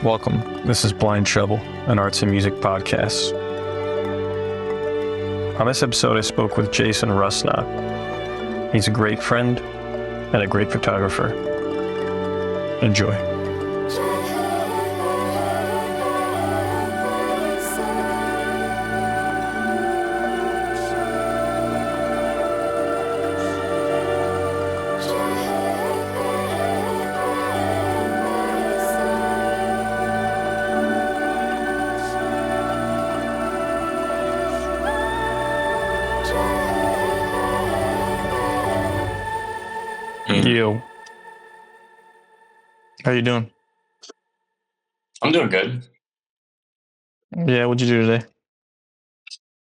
Welcome. This is Blind Shovel, an arts and music podcast. On this episode, I spoke with Jason Rusnock. He's a great friend and a great photographer. Enjoy. Yo. How you doing? I'm doing good. Yeah, what'd you do today?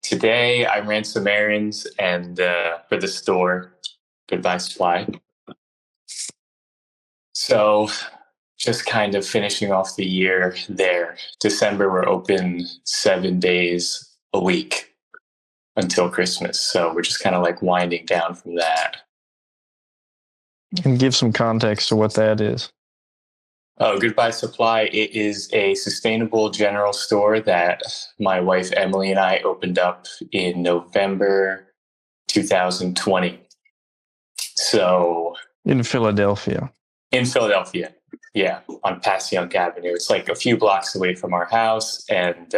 Today I ran some errands and for the store, Goodbye Supply. So just kind of finishing off the year there. December we're open 7 days a week until Christmas. So we're just kind of like winding down from that. And give some context to what that is. Oh, Goodbye Supply. It is a sustainable general store that my wife Emily and I opened up in November 2020. So In Philadelphia. in Philadelphia, yeah, on Passyunk Avenue. It's like a few blocks away from our house. And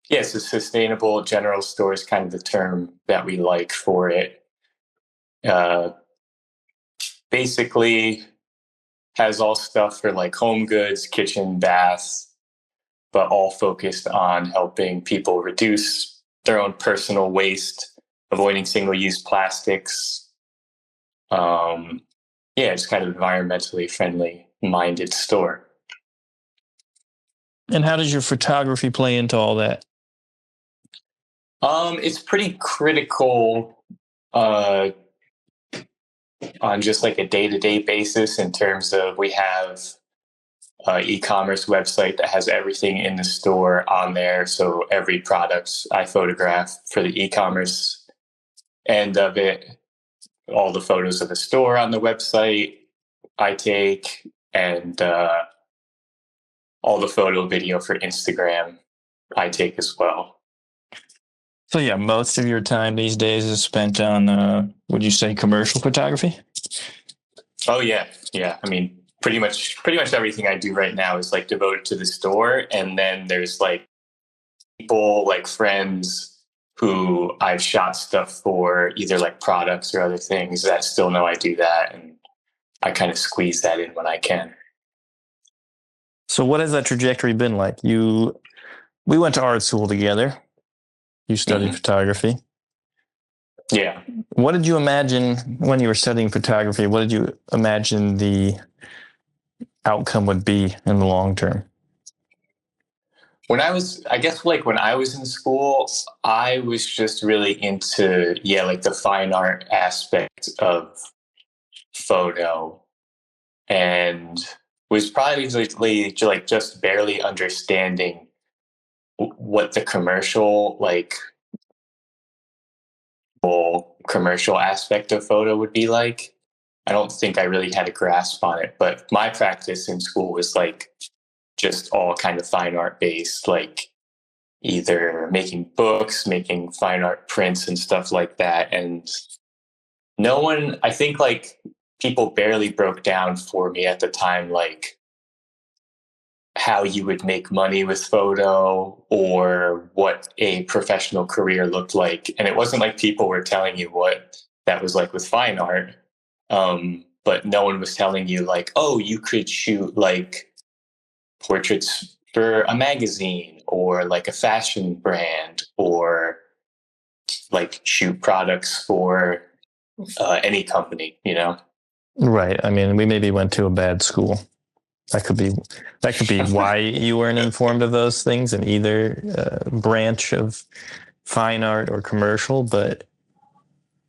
it's a sustainable general store is kind of the term that we like for it. Basically has all stuff for like home goods, kitchen, baths, but all focused on helping people reduce their own personal waste, avoiding single-use plastics. It's kind of environmentally friendly minded store. And how does your photography play into all that? It's pretty critical on just like a day-to-day basis in terms of we have e-commerce website that has everything in the store on there. So every product I photograph for the e-commerce end of it, all the photos of the store on the website I take, and all the photo video for Instagram I take as well. So yeah, most of your time these days is spent on, would you say, commercial photography? Oh yeah. I mean, pretty much everything I do right now is like devoted to the store. And then there's like people, like friends who I've shot stuff for, either like products or other things that still know I do that. And I kind of squeeze that in when I can. So what has that trajectory been like? We went to art school together. You studied photography. Yeah. What did you imagine when you were studying photography? What did you imagine the outcome would be in the long term? When I was in school, I was just really into, like the fine art aspect of photo, and was probably like just barely understanding what the commercial aspect of photo would be like. I don't think I really had a grasp on it, but my practice in school was like just all kind of fine art based, like either making books, making fine art prints and stuff like that. And I think like people barely broke down for me at the time, like how you would make money with photo or what a professional career looked like. And it wasn't like people were telling you what that was like with fine art. But no one was telling you like, oh, you could shoot like portraits for a magazine or like a fashion brand, or like shoot products for any company, Right. I mean, we maybe went to a bad school. That could be why you weren't informed of those things in either branch of fine art or commercial. But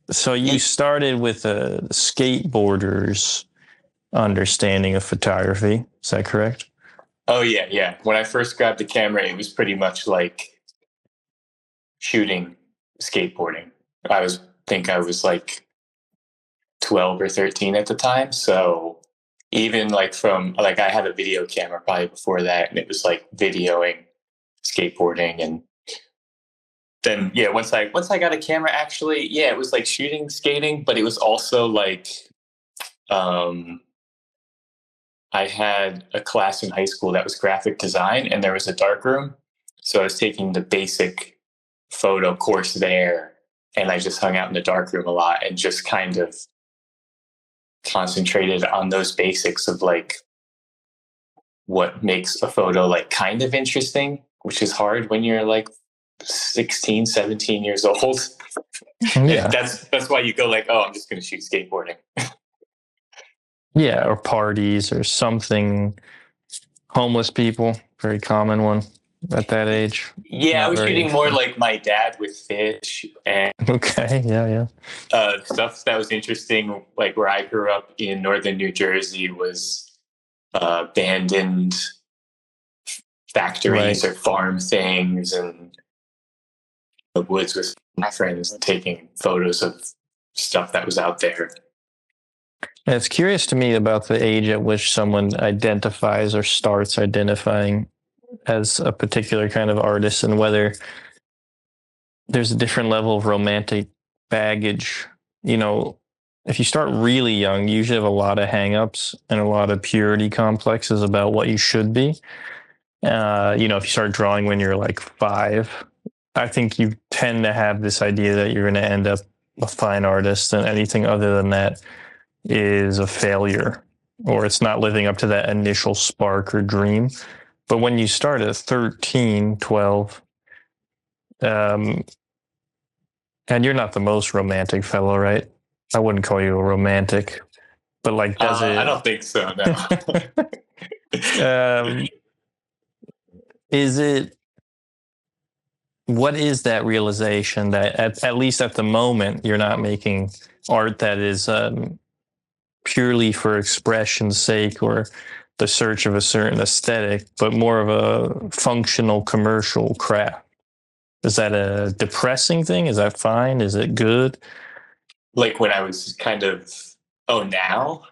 so you started with a skateboarder's understanding of photography. Is that correct? Oh yeah. When I first grabbed the camera, it was pretty much like shooting skateboarding. I was like 12 or 13 at the time. So even like from like I had a video camera probably before that, and it was like videoing skateboarding. And then once I got a camera, actually, yeah, it was like shooting skating, but it was also like um I had a class in high school that was graphic design, and there was a darkroom. So I was taking the basic photo course there, and I just hung out in the darkroom a lot and just kind of concentrated on those basics of like what makes a photo like kind of interesting, which is hard when you're like 16, 17 years old. Yeah. That's why you go like, oh, I'm just going to shoot skateboarding. Yeah, or parties or something. Homeless people, very common one at that age. Yeah, I Not was very shooting more interesting. like my dad with fish and Okay, yeah. stuff that was interesting. Like where I grew up in northern New Jersey was abandoned Right. factories or farm things, and the woods with my friends taking photos of stuff that was out there. And it's curious to me about the age at which someone identifies or starts identifying as a particular kind of artist and whether there's a different level of romantic baggage. You know, if you start really young, you usually have a lot of hangups and a lot of purity complexes about what you should be. If you start drawing when you're like 5, I think you tend to have this idea that you're going to end up a fine artist, and anything other than that is a failure, or it's not living up to that initial spark or dream. But when you start at 13, 12, and you're not the most romantic fellow, right? I wouldn't call you a romantic, but like, does it? I don't think so. No. Is it? What is that realization that at least at the moment you're not making art that is purely for expression's sake or the search of a certain aesthetic, but more of a functional commercial craft? Is that a depressing thing? Is that fine? Is it good? Like when I was kind of, oh, now?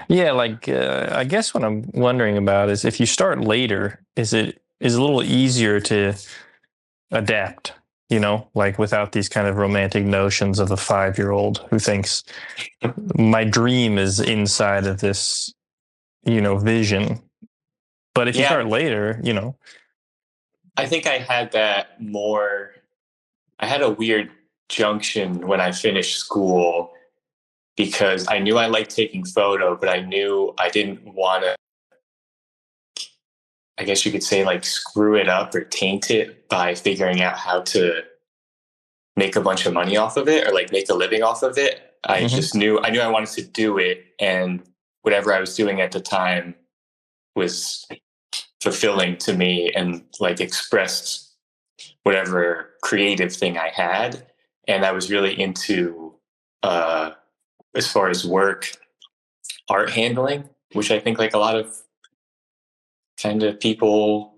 Yeah, like I guess what I'm wondering about is if you start later, is it a little easier to adapt? Like without these kind of romantic notions of a 5-year-old who thinks my dream is inside of this, vision. But if you Yeah, start later, I think I had that more. I had a weird junction when I finished school because I knew I liked taking photo, but I knew I didn't want to, I guess you could say, like screw it up or taint it by figuring out how to make a bunch of money off of it or like make a living off of it. I mm-hmm. just knew I wanted to do it, and whatever I was doing at the time was fulfilling to me and like expressed whatever creative thing I had. And I was really into, as far as work, art handling, which I think like a lot of kind of people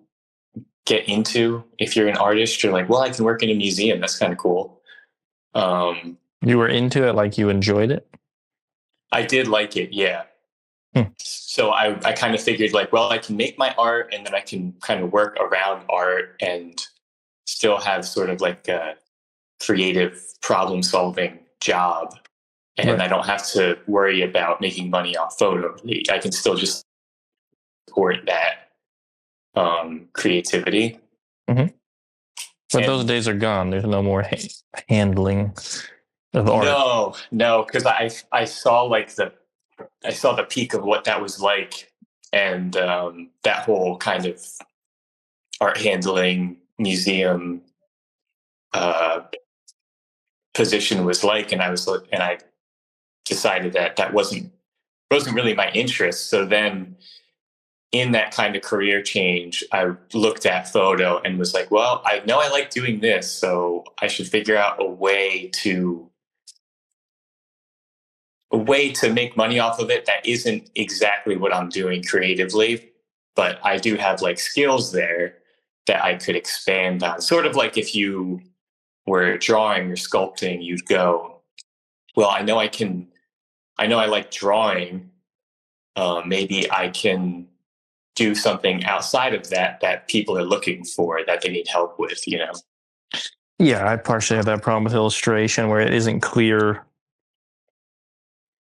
get into. If you're an artist, you're like, well, I can work in a museum. That's kind of cool. You were into it, like you enjoyed it? I did like it, yeah. Hmm. So I kind of figured like, well, I can make my art and then I can kind of work around art and still have sort of like a creative problem solving job. And Right. I don't have to worry about making money off photo. I can still just support that creativity. Mm-hmm. But And those days are gone. There's no more handling of art. no, because I saw like I saw the peak of what that was like, and that whole kind of art handling museum position was like, and I decided that wasn't really my interest. So then, in that kind of career change, I looked at photo and was like, well, I know I like doing this, so I should figure out a way to make money off of it that isn't exactly what I'm doing creatively, but I do have like skills there that I could expand on. Sort of like if you were drawing or sculpting, you'd go, well, I know I like drawing, maybe I can do something outside of that people are looking for, that they need help with, you know? Yeah, I partially have that problem with illustration where it isn't clear.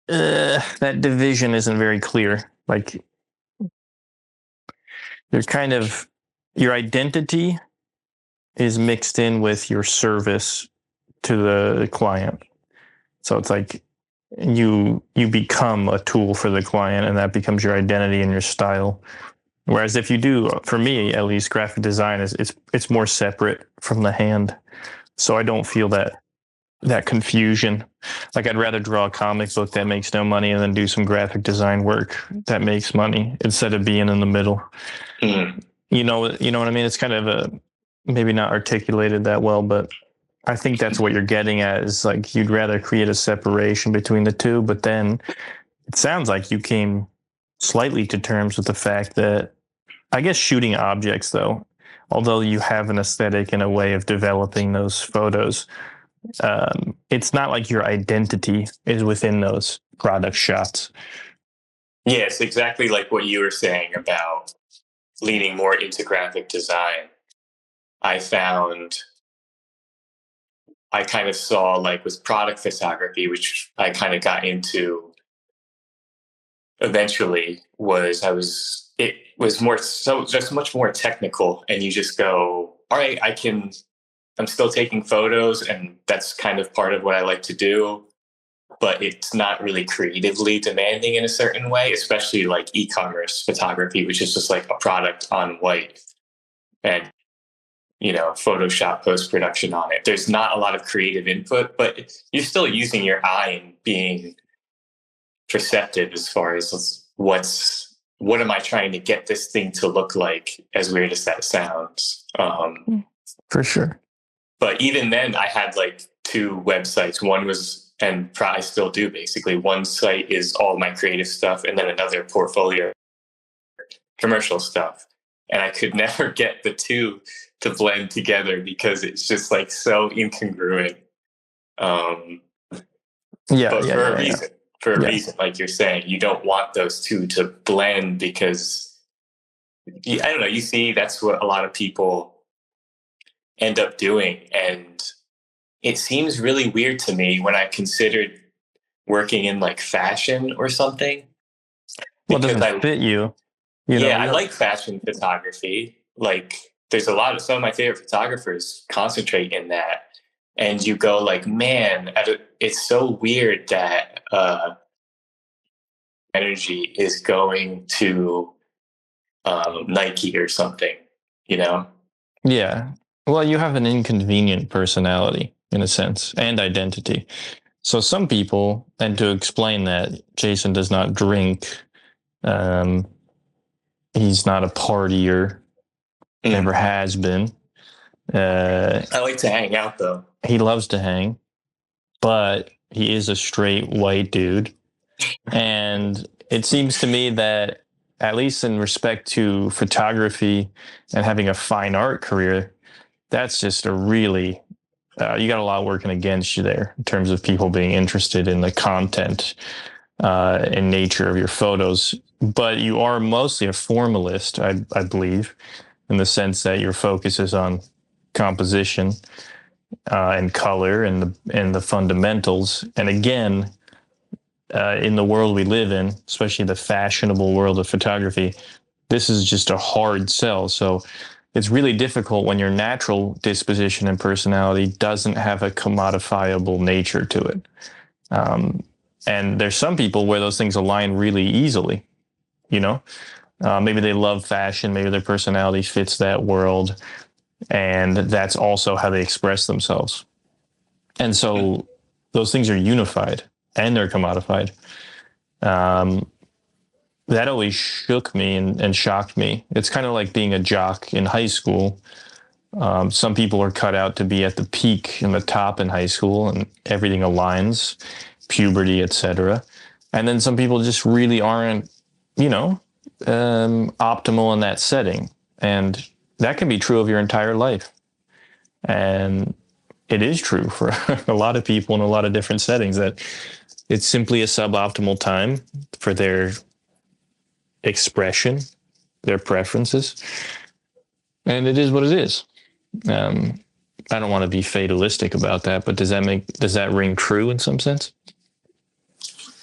That division isn't very clear. Like, you're kind of, your identity is mixed in with your service to the client. So it's like you become a tool for the client, and that becomes your identity and your style. Whereas if you do, for me at least, graphic design it's more separate from the hand. So I don't feel that confusion. Like, I'd rather draw a comic book that makes no money and then do some graphic design work that makes money instead of being in the middle. Mm. You know what I mean? It's kind of maybe not articulated that well, but I think that's what you're getting at, is like you'd rather create a separation between the two, but then it sounds like you came slightly to terms with the fact that, I guess, shooting objects, though, although you have an aesthetic and a way of developing those photos, it's not like your identity is within those product shots. Yes, exactly like what you were saying about leaning more into graphic design. I kind of saw, like, with product photography, which I kind of got into eventually, it was more so just much more technical, and you just go, all right, I'm still taking photos, and that's kind of part of what I like to do, but it's not really creatively demanding in a certain way, especially like e-commerce photography, which is just like a product on white and, you know, Photoshop post-production on it. There's not a lot of creative input, but you're still using your eye and being perceptive as far as what am I trying to get this thing to look like, as weird as that sounds. For sure. But even then, I had like two websites. One was, and I still do basically, one site is all my creative stuff, and then another portfolio commercial stuff. And I could never get the two to blend together because it's just like so incongruent. But for a reason. For a reason, like you're saying, you don't want those two to blend because, I don't know, you see that's what a lot of people end up doing. And it seems really weird to me when I considered working in like fashion or something. Well, it doesn't fit you. I like fashion photography. Like, there's some of my favorite photographers concentrate in that. And you go like, man, it's so weird that energy is going to Nike or something, you know? Yeah. Well, you have an inconvenient personality in a sense, and identity. So some people, and to explain that, Jason does not drink. He's not a partier. Never has been. I like to hang out, though. He loves to hang, but he is a straight white dude. And it seems to me that, at least in respect to photography and having a fine art career, that's just a really, you got a lot working against you there in terms of people being interested in the content and nature of your photos. But you are mostly a formalist, I believe, in the sense that your focus is on composition and color and the fundamentals. And again, in the world we live in, especially the fashionable world of photography, this is just a hard sell. So it's really difficult when your natural disposition and personality doesn't have a commodifiable nature to it. And there's some people where those things align really easily, you know? Maybe they love fashion, maybe their personality fits that world, and that's also how they express themselves. And so those things are unified and they're commodified. That always shook me and shocked me. It's kind of like being a jock in high school. Some people are cut out to be at the peak and the top in high school, and everything aligns, puberty, etc. And then some people just really aren't, optimal in that setting. And that can be true of your entire life. And it is true for a lot of people in a lot of different settings, that it's simply a suboptimal time for their expression, their preferences, and it is what it is. I don't want to be fatalistic about that, but does that ring true in some sense?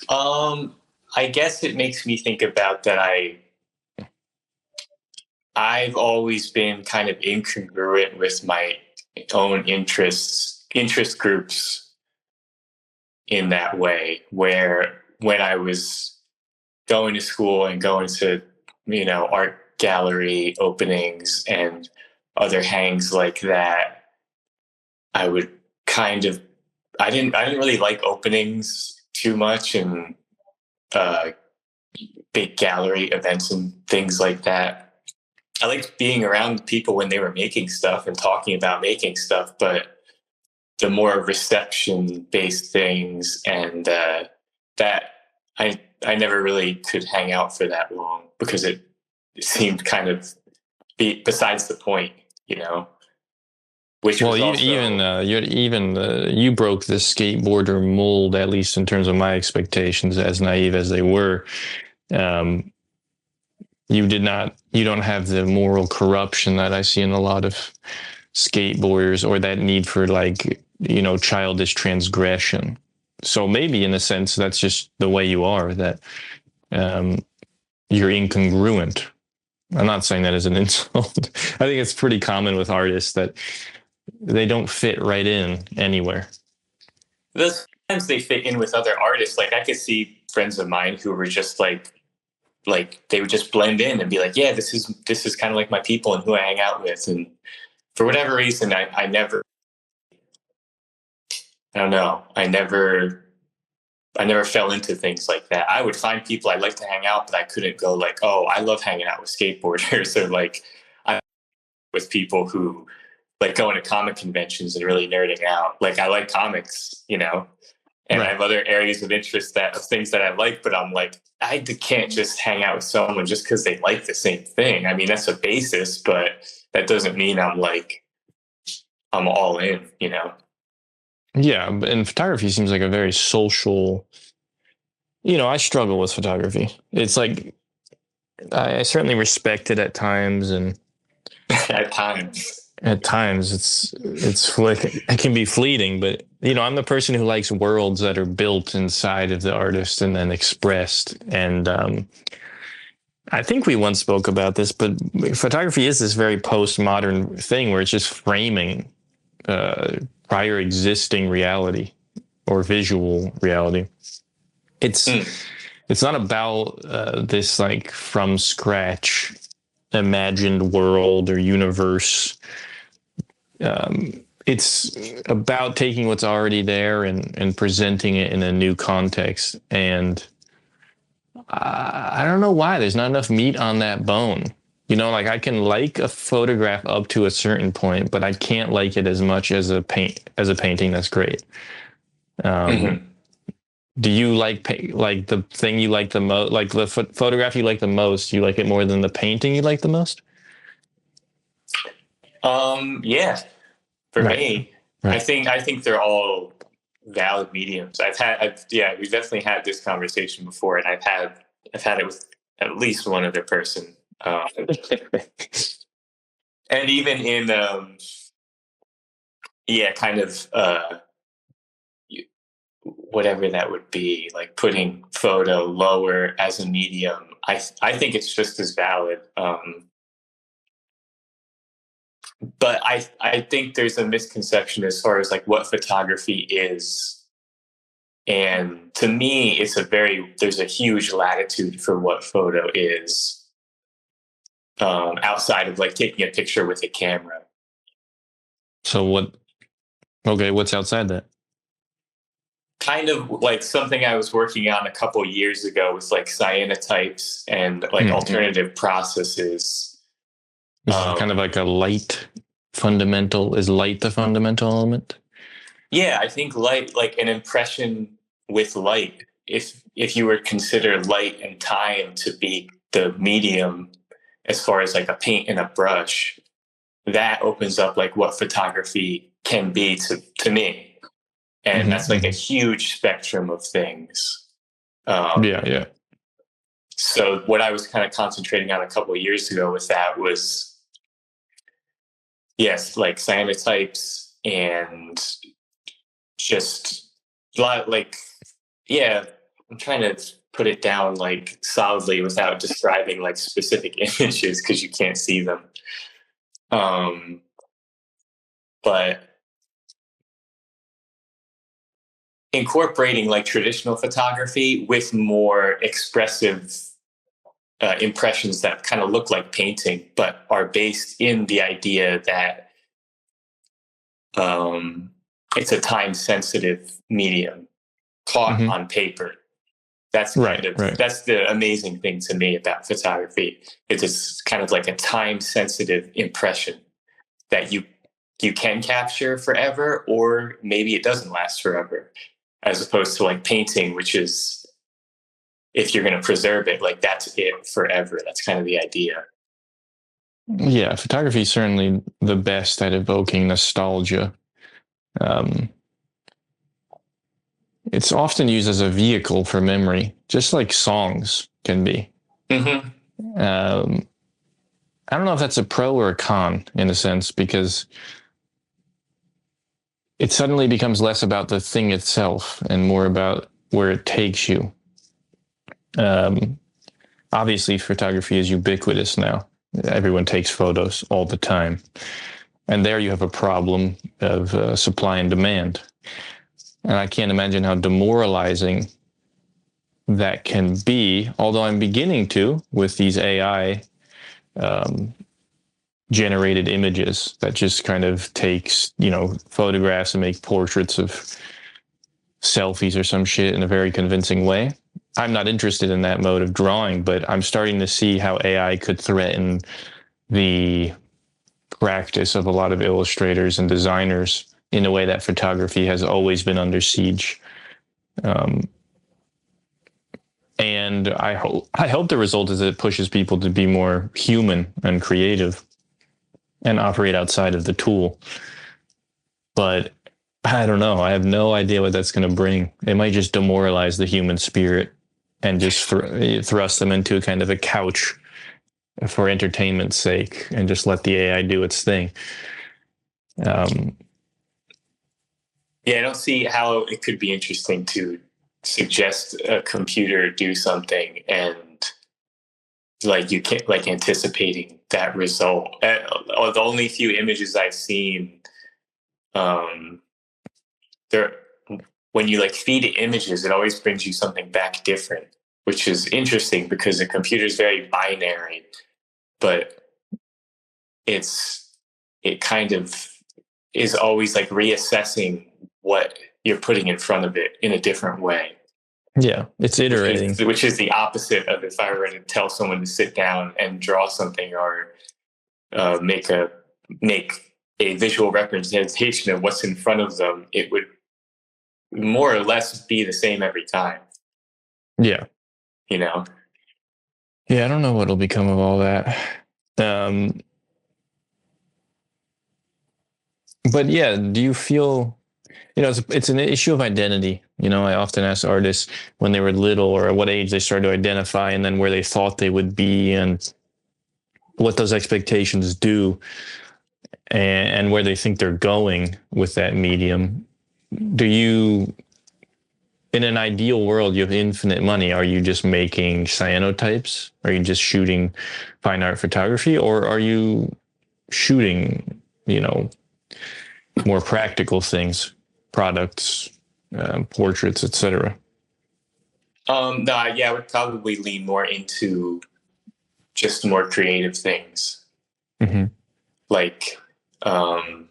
I guess it makes me think about that I've always been kind of incongruent with my own interest groups in that way, where when I was going to school and going to, art gallery openings and other hangs like that, I would I didn't really like openings too much and big gallery events and things like that. I liked being around people when they were making stuff and talking about making stuff, but the more reception based things and that I never really could hang out for that long because it seemed kind of besides the point, Which well, was also, you broke the skateboarder mold, at least in terms of my expectations, as naive as they were. You don't have the moral corruption that I see in a lot of skateboarders, or that need for childish transgression. So maybe in a sense, that's just the way you are, that you're incongruent. I'm not saying that as an insult. I think it's pretty common with artists that they don't fit right in anywhere. Sometimes they fit in with other artists. Like I could see friends of mine who were just like they would just blend in and be like, yeah, this is kind of like my people and who I hang out with. And for whatever reason, I don't know. I never fell into things like that. I would find people I'd like to hang out, but I couldn't go like, oh, I love hanging out with skateboarders, or like I with people who like going to comic conventions and really nerding out. Like I like comics, and right. I have other areas of interest of things that I like, but I'm like, I can't just hang out with someone just because they like the same thing. I mean, that's a basis, but that doesn't mean I'm all in, Yeah, and photography seems like a very social. I struggle with photography. It's like I certainly respect it at times, and at times it's like it can be fleeting. But I'm the person who likes worlds that are built inside of the artist and then expressed. And I think we once spoke about this, but photography is this very postmodern thing where it's just framing prior existing reality or visual reality. It's not about this like from scratch imagined world or universe. It's about taking what's already there and presenting it in a new context. And I don't know why there's not enough meat on that bone. I can like a photograph up to a certain point, but I can't like it as much as a painting that's great. Do you like the thing you like the most, like the photograph you like the most? You like it more than the painting you like the most? Yeah, for right. me, right. I think they're all valid mediums. We've definitely had this conversation before, and I've had it with at least one other person. And even in, kind of, whatever that would be, like putting photo lower as a medium, I think it's just as valid. But I think there's a misconception as far as like what photography is. And to me, there's a huge latitude for what photo is. Outside of like taking a picture with a camera. So what's outside that? Kind of like something I was working on a couple years ago with like cyanotypes and like alternative processes. Kind of like a light fundamental. Is light the fundamental element? Yeah, I think light, like an impression with light. If you were to consider light and time to be the medium, as far as like a paint and a brush, that opens up like what photography can be to me. And that's like a huge spectrum of things. Yeah. So what I was kind of concentrating on a couple of years ago with that was, yes, like cyanotypes and just a lot, like, yeah, I'm trying to put it down like solidly without describing like specific images because you can't see them. But incorporating like traditional photography with more expressive impressions that kind of look like painting, but are based in the idea that it's a time-sensitive medium caught on paper. That's that's the amazing thing to me about photography. It's kind of like a time-sensitive impression that you can capture forever, or maybe it doesn't last forever, as opposed to like painting, which is, if you're going to preserve it, like that's it forever. That's kind of the idea. Yeah, photography is certainly the best at evoking nostalgia. It's often used as a vehicle for memory, just like songs can be. I don't know if that's a pro or a con in a sense, because it suddenly becomes less about the thing itself and more about where it takes you. Obviously, photography is ubiquitous now. Everyone takes photos all the time. And there you have a problem of supply and demand. And I can't imagine how demoralizing that can be, although I'm beginning to with these AI generated images that just kind of takes, photographs and make portraits of selfies or some shit in a very convincing way. I'm not interested in that mode of drawing, but I'm starting to see how AI could threaten the practice of a lot of illustrators and designers in a way that photography has always been under siege. And I hope the result is that it pushes people to be more human and creative and operate outside of the tool. But I don't know. I have no idea what that's going to bring. It might just demoralize the human spirit and just thrust them into a kind of a couch for entertainment's sake and just let the AI do its thing. Yeah, I don't see how it could be interesting to suggest a computer do something and like you can't, like, anticipating that result. The only few images I've seen, there, when you like feed it images, it always brings you something back different, which is interesting because the computer is very binary, but it kind of is always like reassessing what you're putting in front of it in a different way. Yeah, it's iterating. Which is the opposite of if I were to tell someone to sit down and draw something or make a visual representation of what's in front of them. It would more or less be the same every time. Yeah. Yeah, I don't know what'll become of all that. But yeah, do you feel, it's an issue of identity. I often ask artists when they were little or at what age they started to identify, and then where they thought they would be and what those expectations do and where they think they're going with that medium. Do you, in an ideal world, you have infinite money. Are you just making cyanotypes? Are you just shooting fine art photography? Or are you shooting, more practical things, products, portraits, etc.? No, yeah, I would probably lean more into just more creative things. Mm-hmm. Like, I've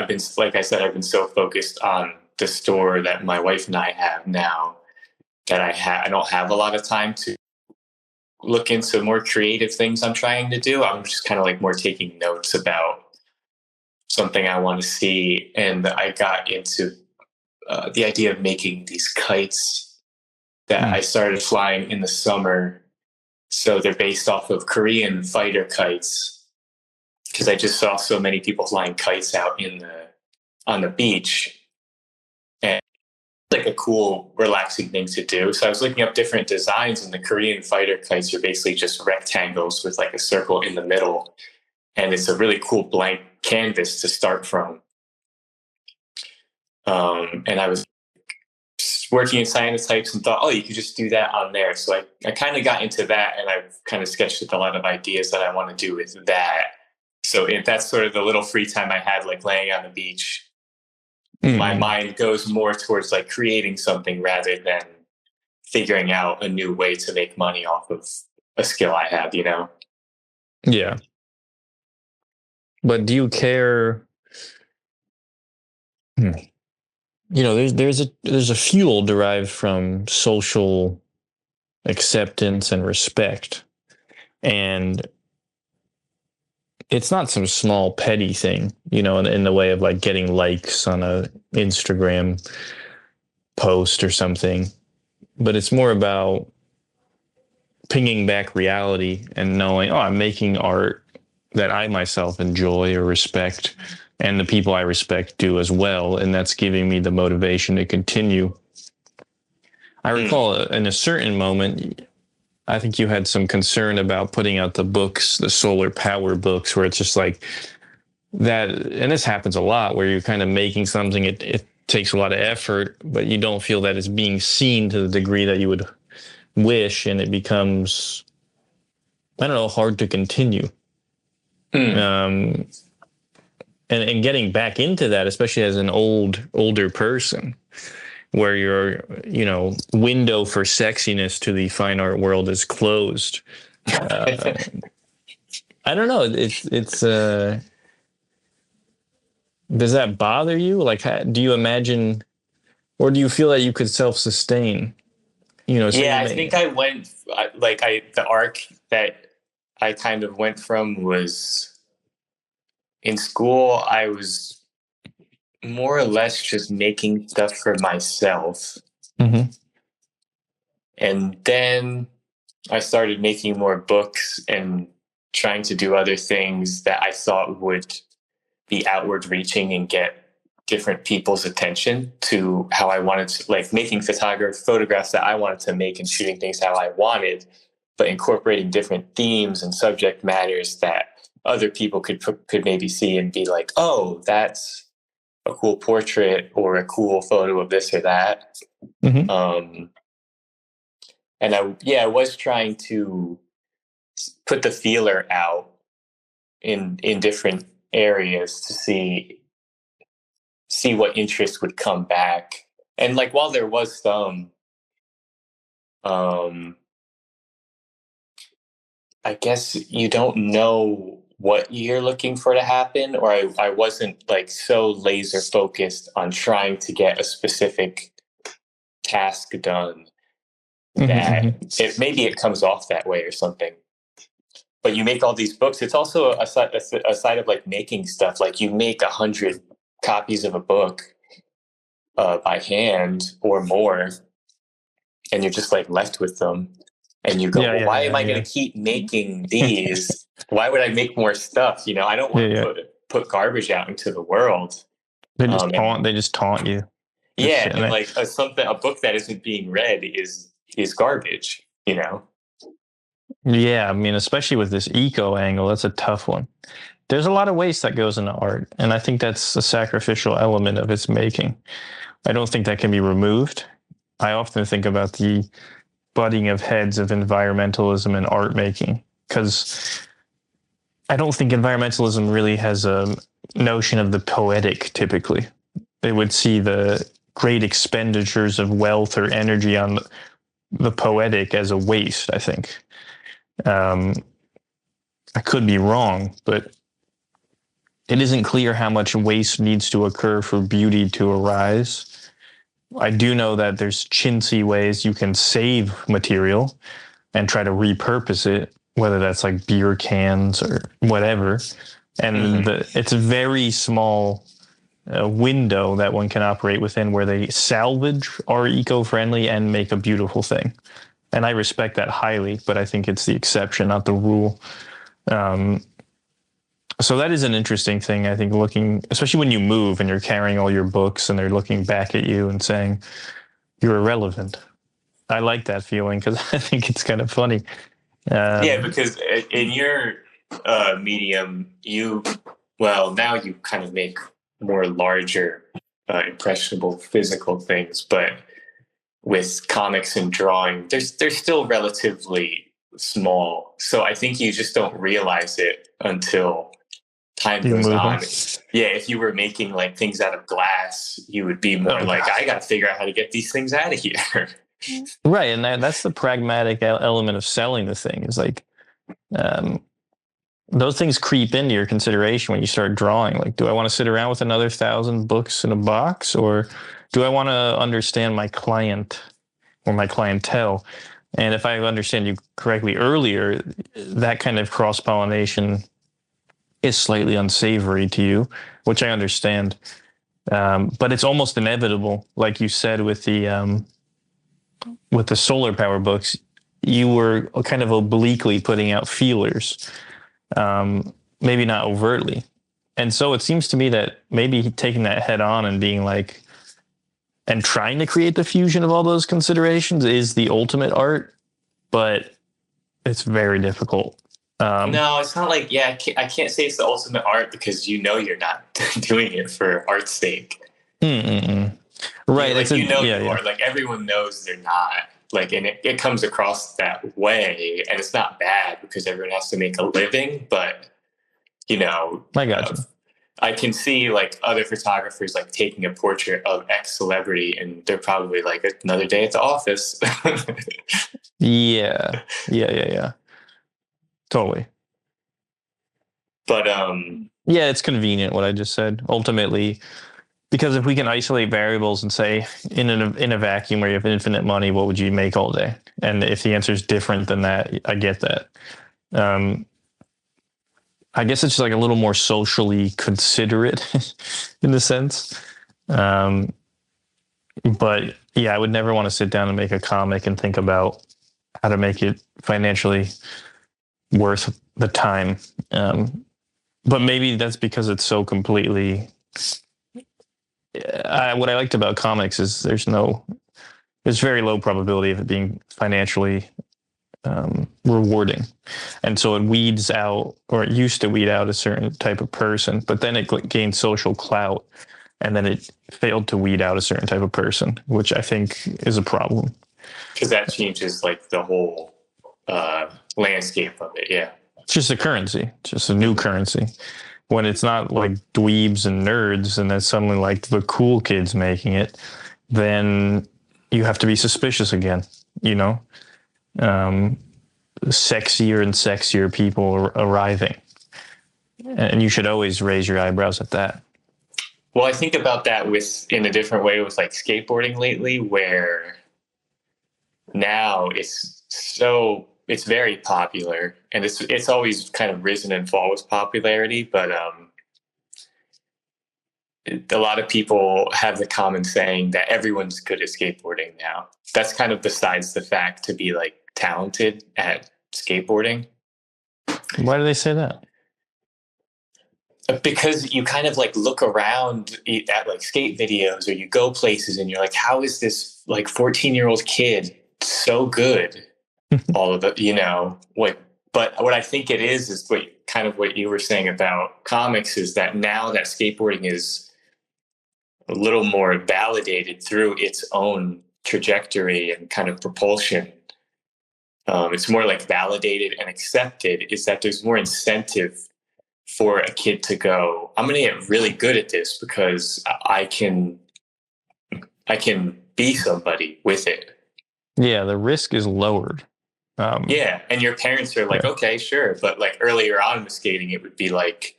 been so focused on the store that my wife and I have now that I don't have a lot of time to look into more creative things I'm trying to do. I'm just kind of like more taking notes about something I want to see. And I got into the idea of making these kites that I started flying in the summer. So they're based off of Korean fighter kites, because I just saw so many people flying kites out on the beach. And like a cool, relaxing thing to do. So I was looking up different designs, and the Korean fighter kites are basically just rectangles with like a circle in the middle. And it's a really cool blank canvas to start from. And I was working in cyanotypes and thought, oh, you could just do that on there. So I kind of got into that, and I've kind of sketched with a lot of ideas that I want to do with that. So that's sort of the little free time I had, like laying on the beach. My mind goes more towards like creating something rather than figuring out a new way to make money off of a skill I have, you know? Yeah. But do you care? You know, there's a fuel derived from social acceptance and respect, and it's not some small petty thing, you know, in the way of like getting likes on a Instagram post or something, but it's more about pinging back reality and knowing, oh, I'm making art that I myself enjoy or respect, and the people I respect do as well, and that's giving me the motivation to continue. I recall in a certain moment, I think you had some concern about putting out the books, the solar power books, where it's just like that. And this happens a lot, where you're kind of making something, it takes a lot of effort, but you don't feel that it's being seen to the degree that you would wish. And it becomes, I don't know, hard to continue. And getting back into that, especially as an older person, where your, you know, window for sexiness to the fine art world is closed. I don't know. It's does that bother you? Like, do you imagine, or do you feel that you could self-sustain? You know, yeah, I think I went the arc that I kind of went from was in school. I was more or less just making stuff for myself. And then I started making more books and trying to do other things that I thought would be outward reaching and get different people's attention to how I wanted to, like making photographs that I wanted to make and shooting things how I wanted, but incorporating different themes and subject matters that other people could maybe see and be like, oh, that's a cool portrait or a cool photo of this or that. And I was trying to put the feeler out in different areas to see what interest would come back. And like, while there was some, I guess you don't know what you're looking for to happen, or I wasn't like so laser focused on trying to get a specific task done that maybe it comes off that way or something. But you make all these books. It's also a side of like making stuff. Like you make 100 copies of a book by hand or more, and you're just like left with them. And you go, why am I going to keep making these? Why would I make more stuff? You know, I don't want to put garbage out into the world. They just taunt you. Yeah, and like a book that isn't being read is garbage. You know. Yeah, I mean, especially with this eco angle, that's a tough one. There's a lot of waste that goes into art, and I think that's a sacrificial element of its making. I don't think that can be removed. I often think about the butting of heads of environmentalism and art making, because I don't think environmentalism really has a notion of the poetic typically. They would see the great expenditures of wealth or energy on the poetic as a waste, I think. I could be wrong, but it isn't clear how much waste needs to occur for beauty to arise. I do know that there's chintzy ways you can save material and try to repurpose it, whether that's like beer cans or whatever. And it's a very small window that one can operate within, where they salvage, are eco-friendly, and make a beautiful thing. And I respect that highly, but I think it's the exception, not the rule. So that is an interesting thing, I think, looking, especially when you move and you're carrying all your books and they're looking back at you and saying, you're irrelevant. I like that feeling because I think it's kind of funny. Yeah, because in your medium, now you kind of make more larger, impressionable physical things, but with comics and drawing, they're still relatively small. So I think you just don't realize it until time you goes move on. on. Yeah, if you were making like things out of glass, you would be more like, I got to figure out how to get these things out of here. Right, and that's the pragmatic element of selling the thing. Is like those things creep into your consideration when you start drawing. Like, do I want to sit around with another 1,000 books in a box, or do I want to understand my client or my clientele? And if I understand you correctly earlier, that kind of cross-pollination is slightly unsavory to you, which I understand. But it's almost inevitable, like you said with the solar power books. You were kind of obliquely putting out feelers, maybe not overtly. And so it seems to me that maybe taking that head on and being like, and trying to create the fusion of all those considerations is the ultimate art, but it's very difficult. No, it's not like, I can't say it's the ultimate art because you're not doing it for art's sake. Right. Like, you are. Like, everyone knows they're not. Like, and it comes across that way, and it's not bad because everyone has to make a living, but, I got you. I can see like other photographers like taking a portrait of X celebrity and they're probably like another day at the office. Yeah. Totally. But yeah, it's convenient what I just said. Ultimately, because if we can isolate variables and say in a vacuum where you have infinite money, what would you make all day? And if the answer is different than that, I get that. I guess it's just like a little more socially considerate in a sense. But yeah, I would never want to sit down and make a comic and think about how to make it financially worth the time. But maybe that's because it's so completely... what I liked about comics is there's very low probability of it being financially rewarding. And so it weeds out, or it used to weed out a certain type of person, but then it gained social clout, and then it failed to weed out a certain type of person, which I think is a problem. Because that changes like the whole landscape of it, yeah. It's just a currency, just a new currency. When it's not like dweebs and nerds and then suddenly like the cool kids making it, then you have to be suspicious again, sexier and sexier people arriving. And you should always raise your eyebrows at that. Well, I think about that in a different way with like skateboarding lately, where now it's very popular, and it's always kind of risen and fallen with popularity, but a lot of people have the common saying that everyone's good at skateboarding now. That's kind of besides the fact to be like talented at skateboarding. Why do they say that? Because you kind of like look around at like skate videos, or you go places and you're like, how is this like 14-year-old kid so good? All of it, but what I think it is what you were saying about comics is that now that skateboarding is a little more validated through its own trajectory and kind of propulsion. It's more like validated and accepted, is that there's more incentive for a kid to go, I'm going to get really good at this because I can be somebody with it. Yeah, the risk is lowered. Yeah, and your parents are like, okay, sure. But like earlier on with skating, it would be like,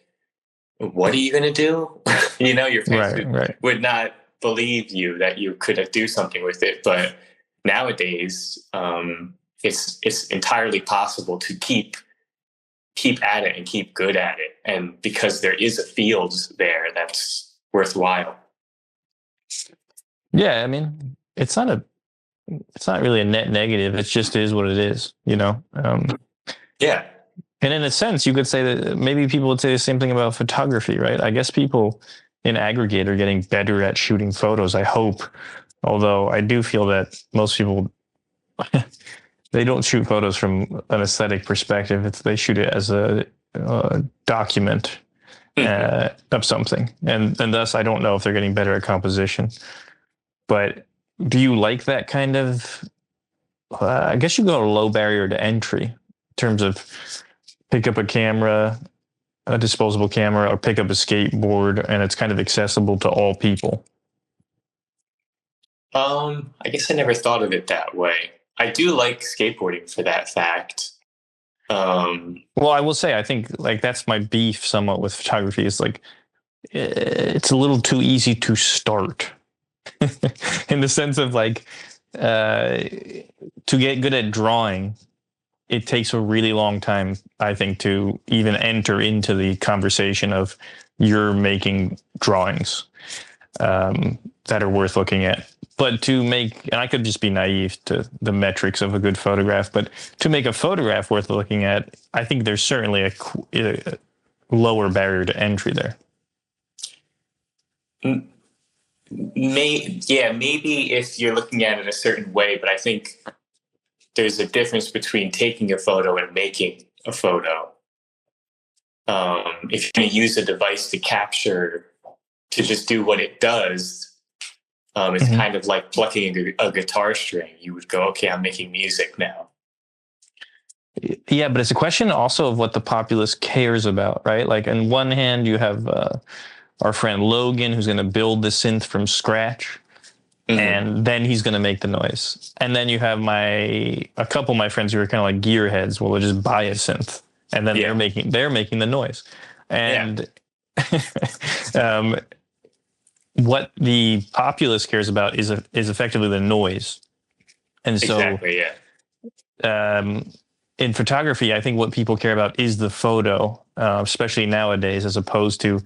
what are you going to do? Your parents would not believe you that you could do something with it. But nowadays, it's entirely possible to keep at it and keep good at it. And because there is a field there that's worthwhile. Yeah, I mean, it's not really a net negative. It just is what it is, Yeah. And in a sense, you could say that maybe people would say the same thing about photography, right? I guess people in aggregate are getting better at shooting photos, I hope. Although I do feel that most people they don't shoot photos from an aesthetic perspective. They shoot it as a document of something, and thus I don't know if they're getting better at composition. But do you like that kind of? I guess you go to low barrier to entry in terms of pick up a camera, a disposable camera, or pick up a skateboard, and it's kind of accessible to all people. I guess I never thought of it that way. I do like skateboarding for that fact. Well, I will say, I think like that's my beef somewhat with photography. Is like it's a little too easy to start, in the sense of like to get good at drawing. It takes a really long time, I think, to even enter into the conversation of you're making drawings that are worth looking at. But to make, and I could just be naive to the metrics of a good photograph, but to make a photograph worth looking at, I think there's certainly a lower barrier to entry there. Maybe if you're looking at it a certain way, but I think there's a difference between taking a photo and making a photo. If you're going to use a device to capture, to just do what it does, it's kind of like plucking a guitar string. You would go, okay, I'm making music now. Yeah, but it's a question also of what the populace cares about, right? Like on one hand, you have our friend Logan, who's going to build the synth from scratch. And then he's going to make the noise. And then you have a couple of my friends who are kind of like gearheads. Well, they'll just buy a synth, and then they're making the noise. And what the populace cares about is effectively the noise. And so, in photography, I think what people care about is the photo, especially nowadays, as opposed to,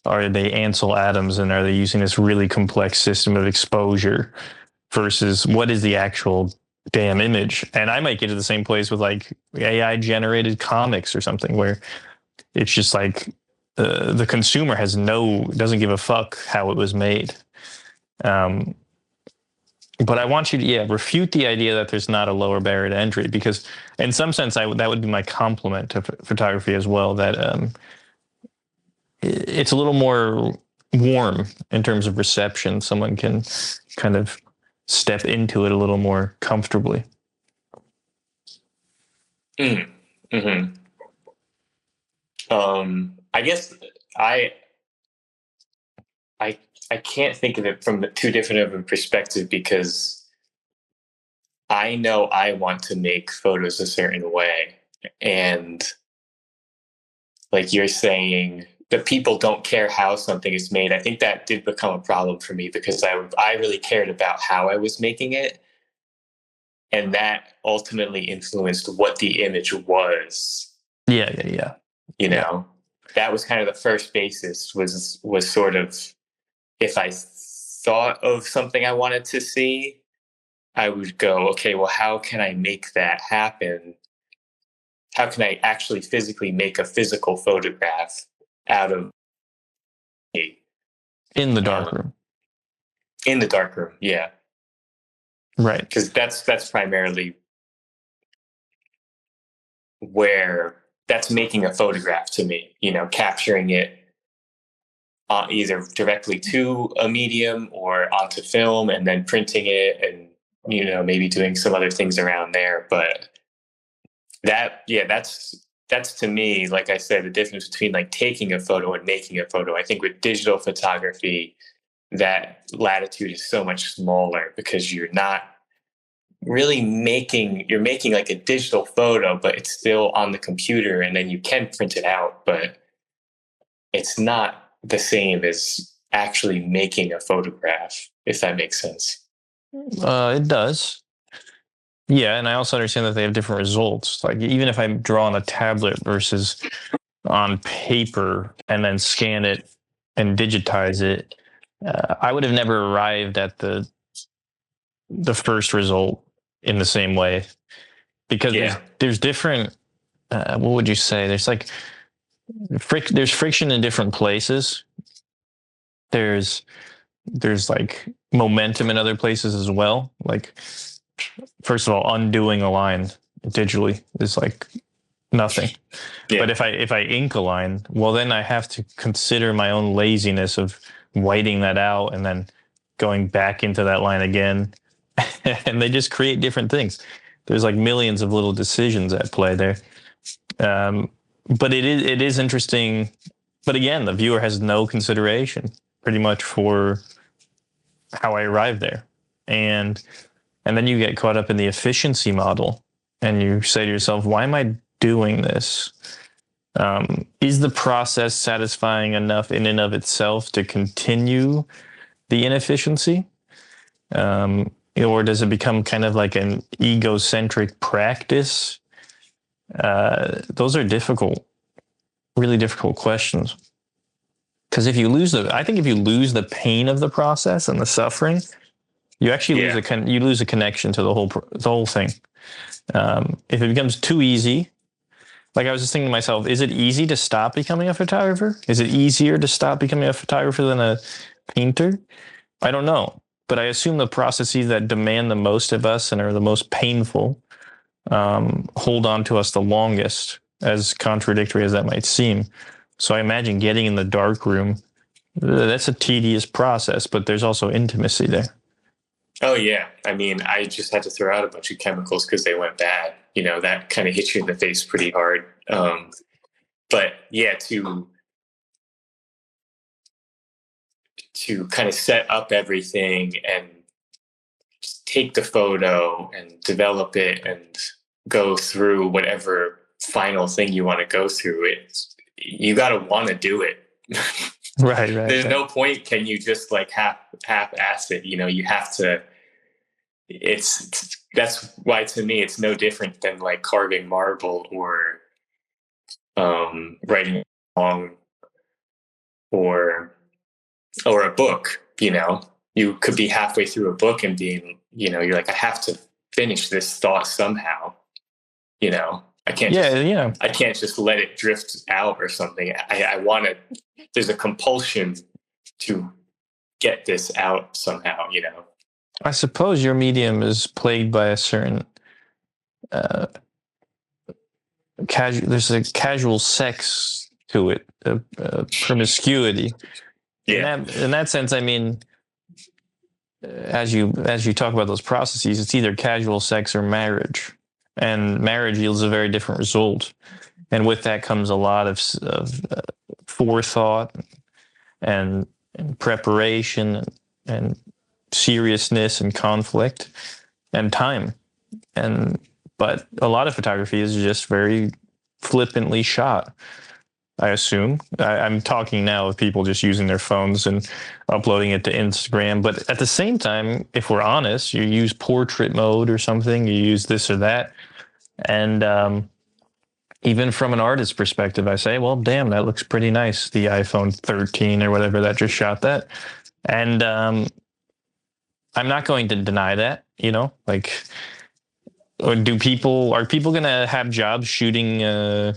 are they Ansel Adams and are they using this really complex system of exposure versus what is the actual damn image? And I might get to the same place with like AI generated comics or something where it's just like the consumer doesn't give a fuck how it was made. But I want you to, refute the idea that there's not a lower barrier to entry, because in some sense that would be my compliment to photography as well, that it's a little more warm in terms of reception. Someone can kind of step into it a little more comfortably. I guess I can't think of it from too different of a perspective, because I know I want to make photos a certain way. And like you're saying, the people don't care how something is made. I think that did become a problem for me, because I really cared about how I was making it. And that ultimately influenced what the image was. Yeah. You know, that was kind of the first basis, was sort of, if I thought of something I wanted to see, I would go, okay, well, how can I make that happen? How can I actually physically make a physical photograph out of me? In the darkroom. In the darkroom, yeah. Right. Because that's primarily where that's making a photograph to me, capturing it either directly to a medium or onto film and then printing it and, maybe doing some other things around there. But that's to me, like I said, the difference between like taking a photo and making a photo. I think with digital photography, that latitude is so much smaller, because you're not really you're making like a digital photo, but it's still on the computer, and then you can print it out, but it's not the same as actually making a photograph, if that makes sense. It does. Yeah, and I also understand that they have different results. Like even if I draw on a tablet versus on paper and then scan it and digitize it, I would have never arrived at the first result in the same way, because there's different. What would you say? There's like there's friction in different places. There's There's like momentum in other places as well. Like, first of all, undoing a line digitally is like nothing. Yeah. But if I ink a line, well, then I have to consider my own laziness of whiting that out and then going back into that line again. And they just create different things. There's like millions of little decisions at play there. But it is interesting. But again, the viewer has no consideration pretty much for how I arrived there. And then you get caught up in the efficiency model and you say to yourself, why am I doing this? Is the process satisfying enough in and of itself to continue the inefficiency? Or does it become kind of like an egocentric practice? Those are difficult, really difficult questions. Because if you lose I think if you lose the pain of the process and the suffering, you actually lose a connection to the whole thing. If it becomes too easy, like I was just thinking to myself, is it easy to stop becoming a photographer? Is it easier to stop becoming a photographer than a painter? I don't know, but I assume the processes that demand the most of us and are the most painful hold on to us the longest, as contradictory as that might seem. So I imagine getting in the dark room, that's a tedious process, but there's also intimacy there. Oh, yeah. I mean, I just had to throw out a bunch of chemicals because they went bad. You know, that kind of hits you in the face pretty hard. But yeah, to kind of set up everything and just take the photo and develop it and go through whatever final thing you want to go through, you got to want to do it. Right. There's no point. Can you just like half-ass it? You know, you have to. That's why to me it's no different than like carving marble or writing a song or a book. You know, you could be halfway through a book and being, you know, you're like, I have to finish this thought somehow. You know, I can't. I can't just let it drift out or something. I want to. There's a compulsion to get this out somehow. You know. I suppose your medium is plagued by a certain there's a casual sex to it, promiscuity. Yeah. In that sense, I mean, as you talk about those processes, it's either casual sex or marriage, and marriage yields a very different result. And with that comes a lot of forethought and preparation and seriousness and conflict and time. But a lot of photography is just very flippantly shot, I assume. I'm talking now of people just using their phones and uploading it to Instagram. But at the same time, if we're honest, you use portrait mode or something, you use this or that. And even from an artist's perspective, I say, well, damn, that looks pretty nice. The iPhone 13 or whatever that just shot that. And I'm not going to deny that, you know, like, or are people going to have jobs shooting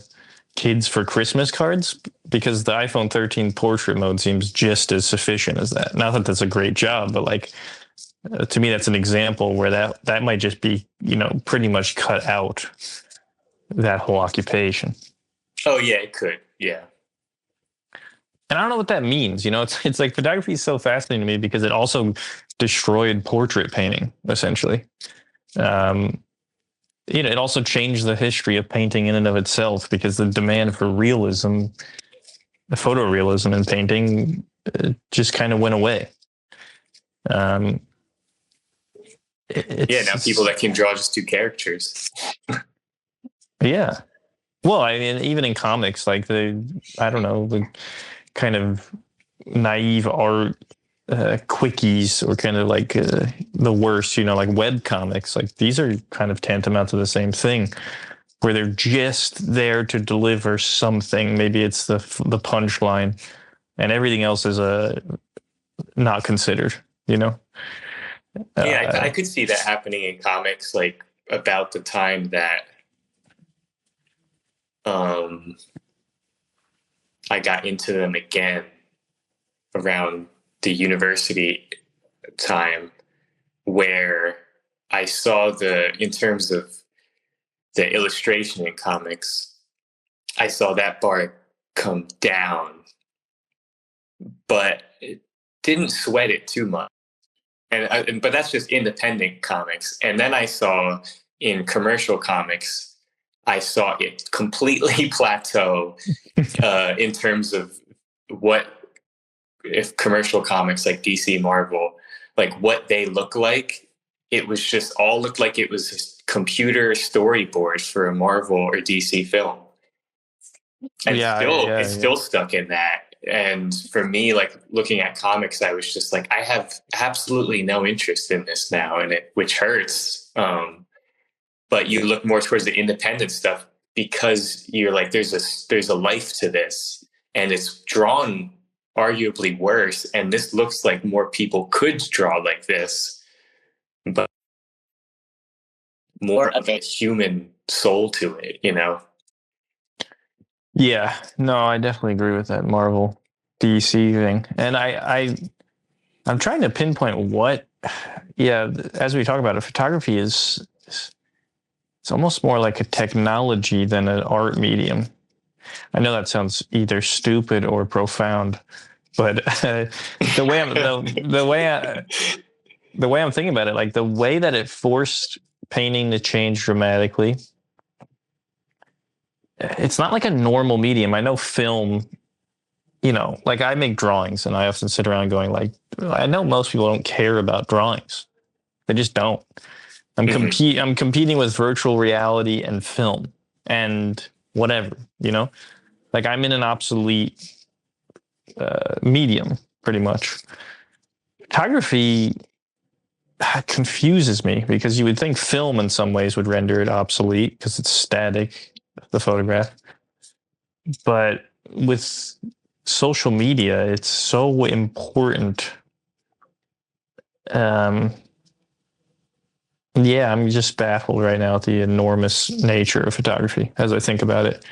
kids for Christmas cards? Because the iPhone 13 portrait mode seems just as sufficient as that. Not that that's a great job, but like, to me, that's an example where that might just be, you know, pretty much cut out that whole occupation. Oh yeah, it could. Yeah. And I don't know what that means. You know, it's like photography is so fascinating to me because it also destroyed portrait painting, essentially. You know, it also changed the history of painting in and of itself because the demand for realism, the photorealism in painting, just kind of went away. Now people that can draw just two characters. Yeah. Well, I mean, even in comics, like the kind of naive art quickies or kind of like the worst, you know, like web comics, like these are kind of tantamount to the same thing where they're just there to deliver something. Maybe it's the punchline and everything else is not considered, you know? Yeah, I could see that happening in comics, like about the time that I got into them again around the university time where I saw in terms of the illustration in comics, I saw that bar come down, but it didn't sweat it too much. But that's just independent comics. And then I saw in commercial comics, I saw it completely plateau in terms of if commercial comics like DC, Marvel, like what they look like. It was just all looked like it was a computer storyboard for a Marvel or DC film. And it's still stuck in that. And for me, like looking at comics, I was just like, I have absolutely no interest in this now, which hurts. But you look more towards the independent stuff because you're like, there's a life to this, and it's drawn arguably worse. And this looks like more people could draw like this, but more of a human soul to it, you know? Yeah, no, I definitely agree with that Marvel DC thing. And I'm trying to pinpoint what, as we talk about it, photography it's almost more like a technology than an art medium. I know that sounds either stupid or profound, but the way I'm thinking about it, like the way that it forced painting to change dramatically, it's not like a normal medium. I know film, like I make drawings and I often sit around going like, I know most people don't care about drawings. They just don't. I'm competing with virtual reality and film and whatever, like I'm in an obsolete medium pretty much. Photography confuses me because you would think film in some ways would render it obsolete because it's static, the photograph. But with social media, it's so important. I'm just baffled right now at the enormous nature of photography as I think about it.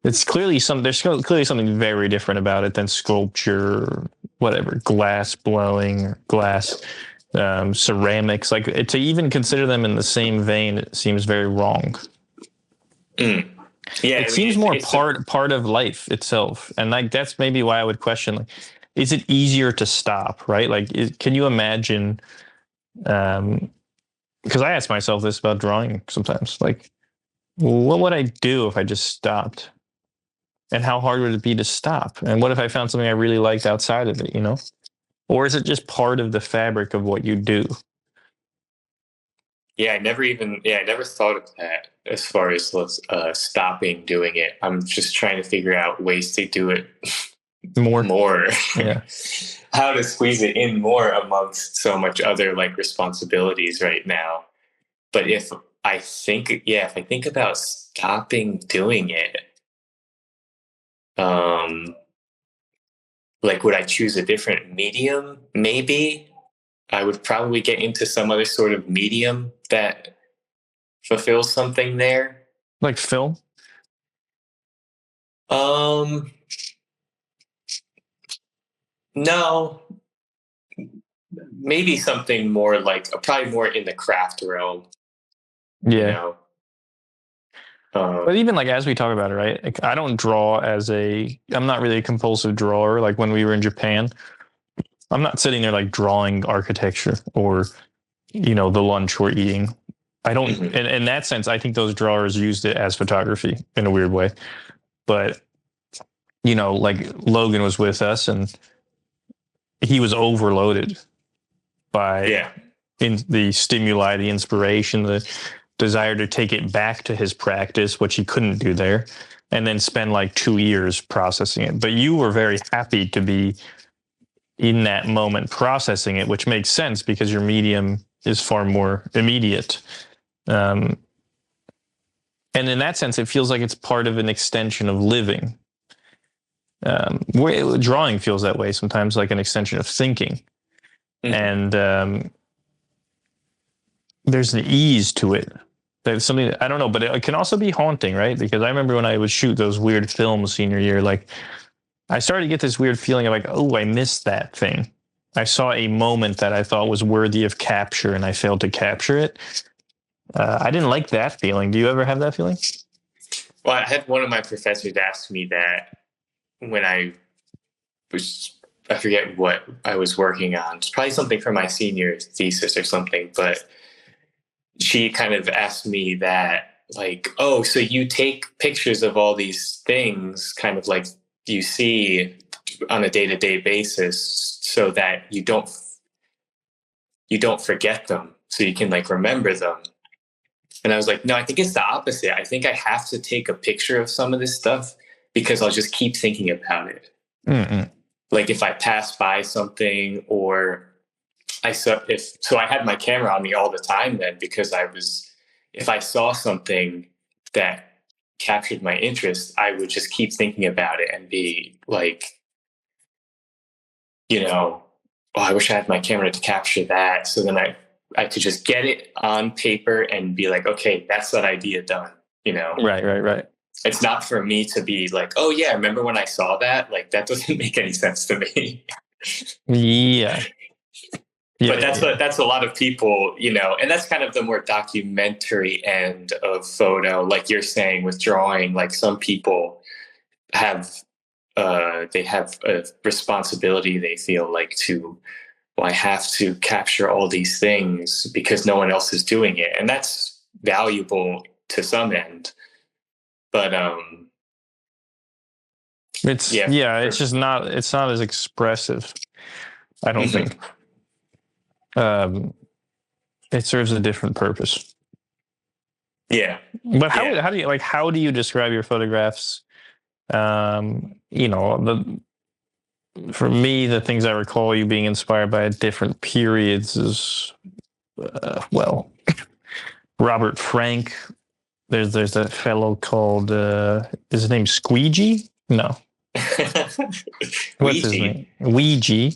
There's clearly something very different about it than sculpture, whatever, glass blowing, or glass ceramics. Like to even consider them in the same vein, it seems very wrong. Yeah, it seems more part of life itself, and like that's maybe why I would question: like, is it easier to stop? Right? Like, can you imagine? Because I ask myself this about drawing sometimes. Like, what would I do if I just stopped? And how hard would it be to stop? And what if I found something I really liked outside of it? Or is it just part of the fabric of what you do? Yeah, I never thought of that as far as stopping doing it. I'm just trying to figure out ways to do it more. Yeah. How to squeeze it in more amongst so much other like responsibilities right now. But if I think about stopping doing it, like would I choose a different medium? Maybe. I would probably get into some other sort of medium that fulfills something there. Like film? No. Maybe something more like, probably more in the craft realm. Yeah. But even like as we talk about it, right? Like, I don't draw I'm not really a compulsive drawer. Like when we were in Japan, I'm not sitting there like drawing architecture or, the lunch we're eating. I don't, in that sense, I think those drawers used it as photography in a weird way. But, like Logan was with us and he was overloaded by the stimuli, the inspiration, the desire to take it back to his practice, which he couldn't do there, and then spend like 2 years processing it. But you were very happy to be in that moment processing it, which makes sense because your medium is far more immediate. And in that sense, it feels like it's part of an extension of living. Drawing feels that way sometimes, like an extension of thinking. And there's an ease to it. There's something, I don't know, but it can also be haunting, right? Because I remember when I would shoot those weird films senior year, like I started to get this weird feeling of like, oh, I missed that thing. I saw a moment that I thought was worthy of capture and I failed to capture it. I didn't like that feeling. Do you ever have that feeling? Well, I had one of my professors ask me that when I forget what I was working on. It's probably something for my senior thesis or something, but she kind of asked me that, like, oh, so you take pictures of all these things kind of like you see on a day-to-day basis so that you don't forget them, so you can like remember them. And I was like, no, I think it's the opposite. I think I have to take a picture of some of this stuff because I'll just keep thinking about it. Mm-mm. Like if I pass by something, or I had my camera on me all the time then, because if I saw something that captured my interest, I would just keep thinking about it and be like, oh, I wish I had my camera to capture that. So then I could just get it on paper and be like, okay, that's that idea done, Right. It's not for me to be like, oh yeah, remember when I saw that? Like that doesn't make any sense to me. Yeah. But that's a lot of people, and that's kind of the more documentary end of photo, like you're saying with drawing. Like some people have they have a responsibility, they feel like, I have to capture all these things because no one else is doing it, and that's valuable to some end. But it's just not as expressive, I don't think. It serves a different purpose. Yeah. But how do you describe your photographs? For me, the things I recall you being inspired by at different periods is, Robert Frank. There's that fellow called, is his name Squeegee? No. What's his name? Ouija.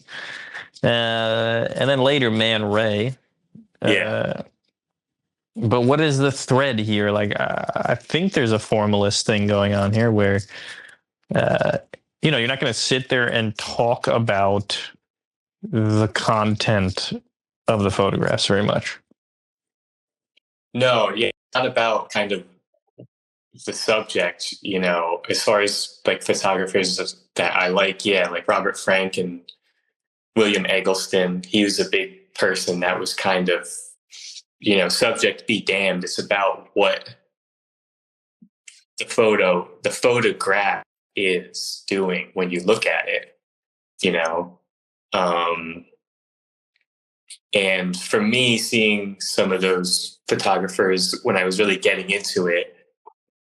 And then later Man Ray. But what is the thread here? Like, I think there's a formalist thing going on here where, you're not going to sit there and talk about the content of the photographs very much. No, yeah, it's not about kind of the subject, as far as like photographers that I like, like Robert Frank and William Eggleston. He was a big person that was kind of, subject be damned. It's about what the photograph is doing when you look at it, and for me, seeing some of those photographers when I was really getting into it,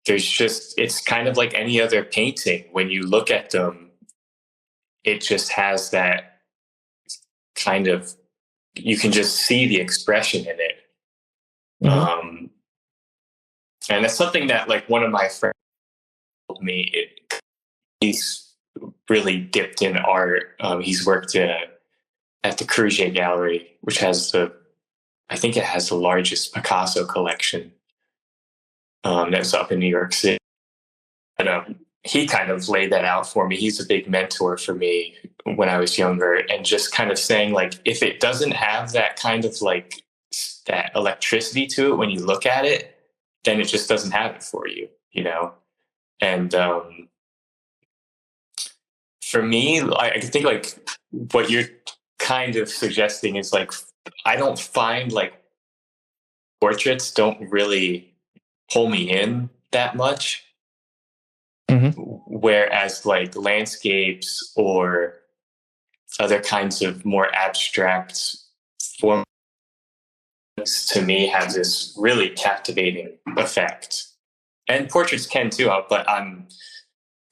it's kind of like any other painting. When you look at them, it just has that kind of, you can just see the expression in it. Mm-hmm. And that's something that, like, one of my friends told me. He's really dipped in art. He's worked at the Creuset Gallery, which I think it has the largest Picasso collection. That's up in New York City. And he kind of laid that out for me. He's a big mentor for me when I was younger, and just kind of saying, like, if it doesn't have that kind of like that electricity to it when you look at it, then it just doesn't have it for you, And for me, I think like what you're kind of suggesting is like, I don't find like portraits don't really pull me in that much. Mm-hmm. Whereas like landscapes or other kinds of more abstract forms to me have this really captivating effect. And portraits can too, but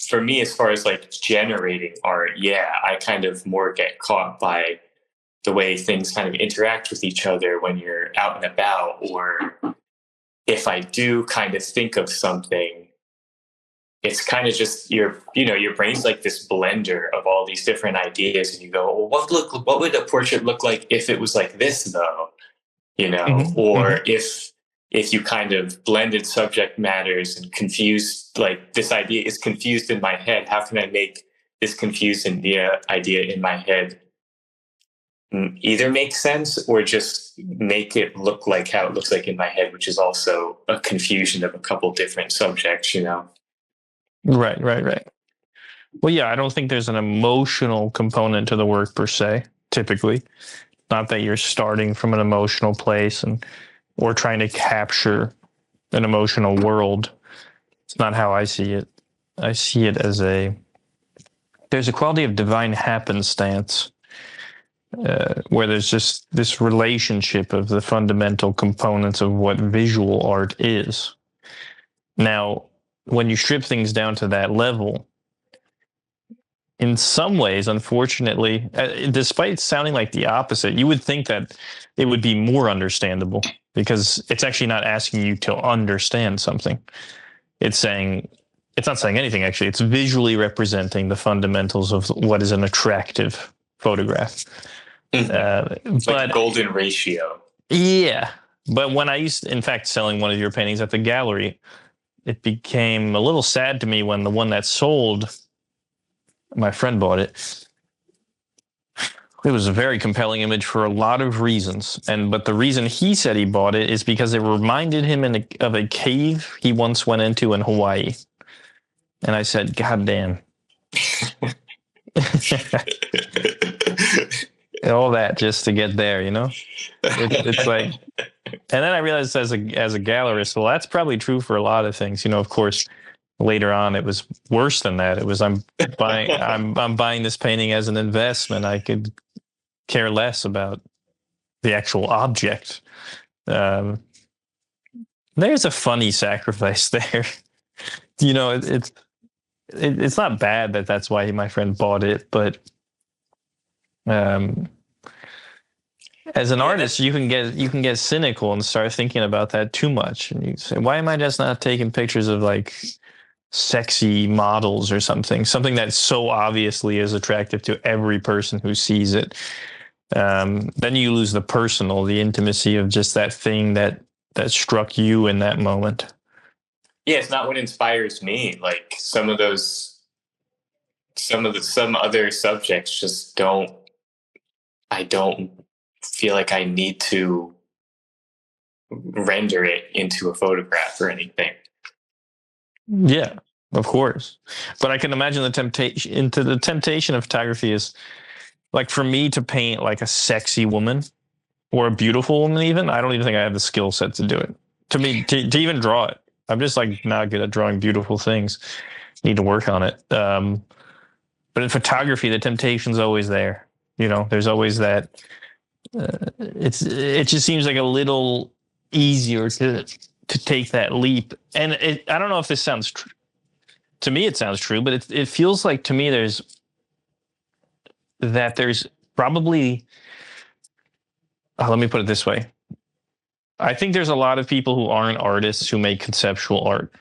for me, as far as like generating art, I kind of more get caught by the way things kind of interact with each other when you're out and about, or if I do kind of think of something, it's kind of just your brain's like this blender of all these different ideas, and you go, well, what would a portrait look like if it was like this though? Mm-hmm. Or mm-hmm. if you kind of blended subject matters and confused, like, this idea is confused in my head, how can I make this confused idea in my head either make sense or just make it look like how it looks like in my head, which is also a confusion of a couple different subjects, you know? Right. Well, yeah, I don't think there's an emotional component to the work per se, typically. Not that you're starting from an emotional place or trying to capture an emotional world. It's not how I see it. I see it as there's a quality of divine happenstance where there's just this relationship of the fundamental components of what visual art is. Now, when you strip things down to that level, in some ways, unfortunately, despite sounding like the opposite, you would think that it would be more understandable because it's actually not asking you to understand something. It's not saying anything, actually. It's visually representing the fundamentals of what is an attractive photograph. It's like a golden ratio. Yeah. But when I used, in fact, selling one of your paintings at the gallery, it became a little sad to me when the one that sold, my friend bought it. It was a very compelling image for a lot of reasons. But the reason he said he bought it is because it reminded him of a cave he once went into in Hawaii. And I said, God damn. All that just to get there, you know? It's like, and then I realized as a gallerist, well, that's probably true for a lot of things. You know, of course, later on, it was worse than that. It was I'm buying this painting as an investment. I could care less about the actual object. There's a funny sacrifice there. You know, it's not bad that that's why my friend bought it, but as an artist, you can get cynical and start thinking about that too much, and you say, why am I just not taking pictures of like sexy models or something that so obviously is attractive to every person who sees it? Then you lose the personal, the intimacy of just that thing that struck you in that moment. Yeah, it's not what inspires me. Like some other subjects just I don't feel like I need to render it into a photograph or anything. Yeah, of course. But I can imagine the temptation of photography is like for me to paint like a sexy woman or a beautiful woman even, I don't even think I have the skill set to do it. To me, to even draw it. I'm just like not good at drawing beautiful things. Need to work on it. But in photography, the temptation's always there. You know, there's always that. It just seems like a little easier to take that leap. And I don't know if this sounds true. To me, it sounds true, but it feels like to me there's probably. Let me put it this way. I think there's a lot of people who aren't artists who make conceptual art.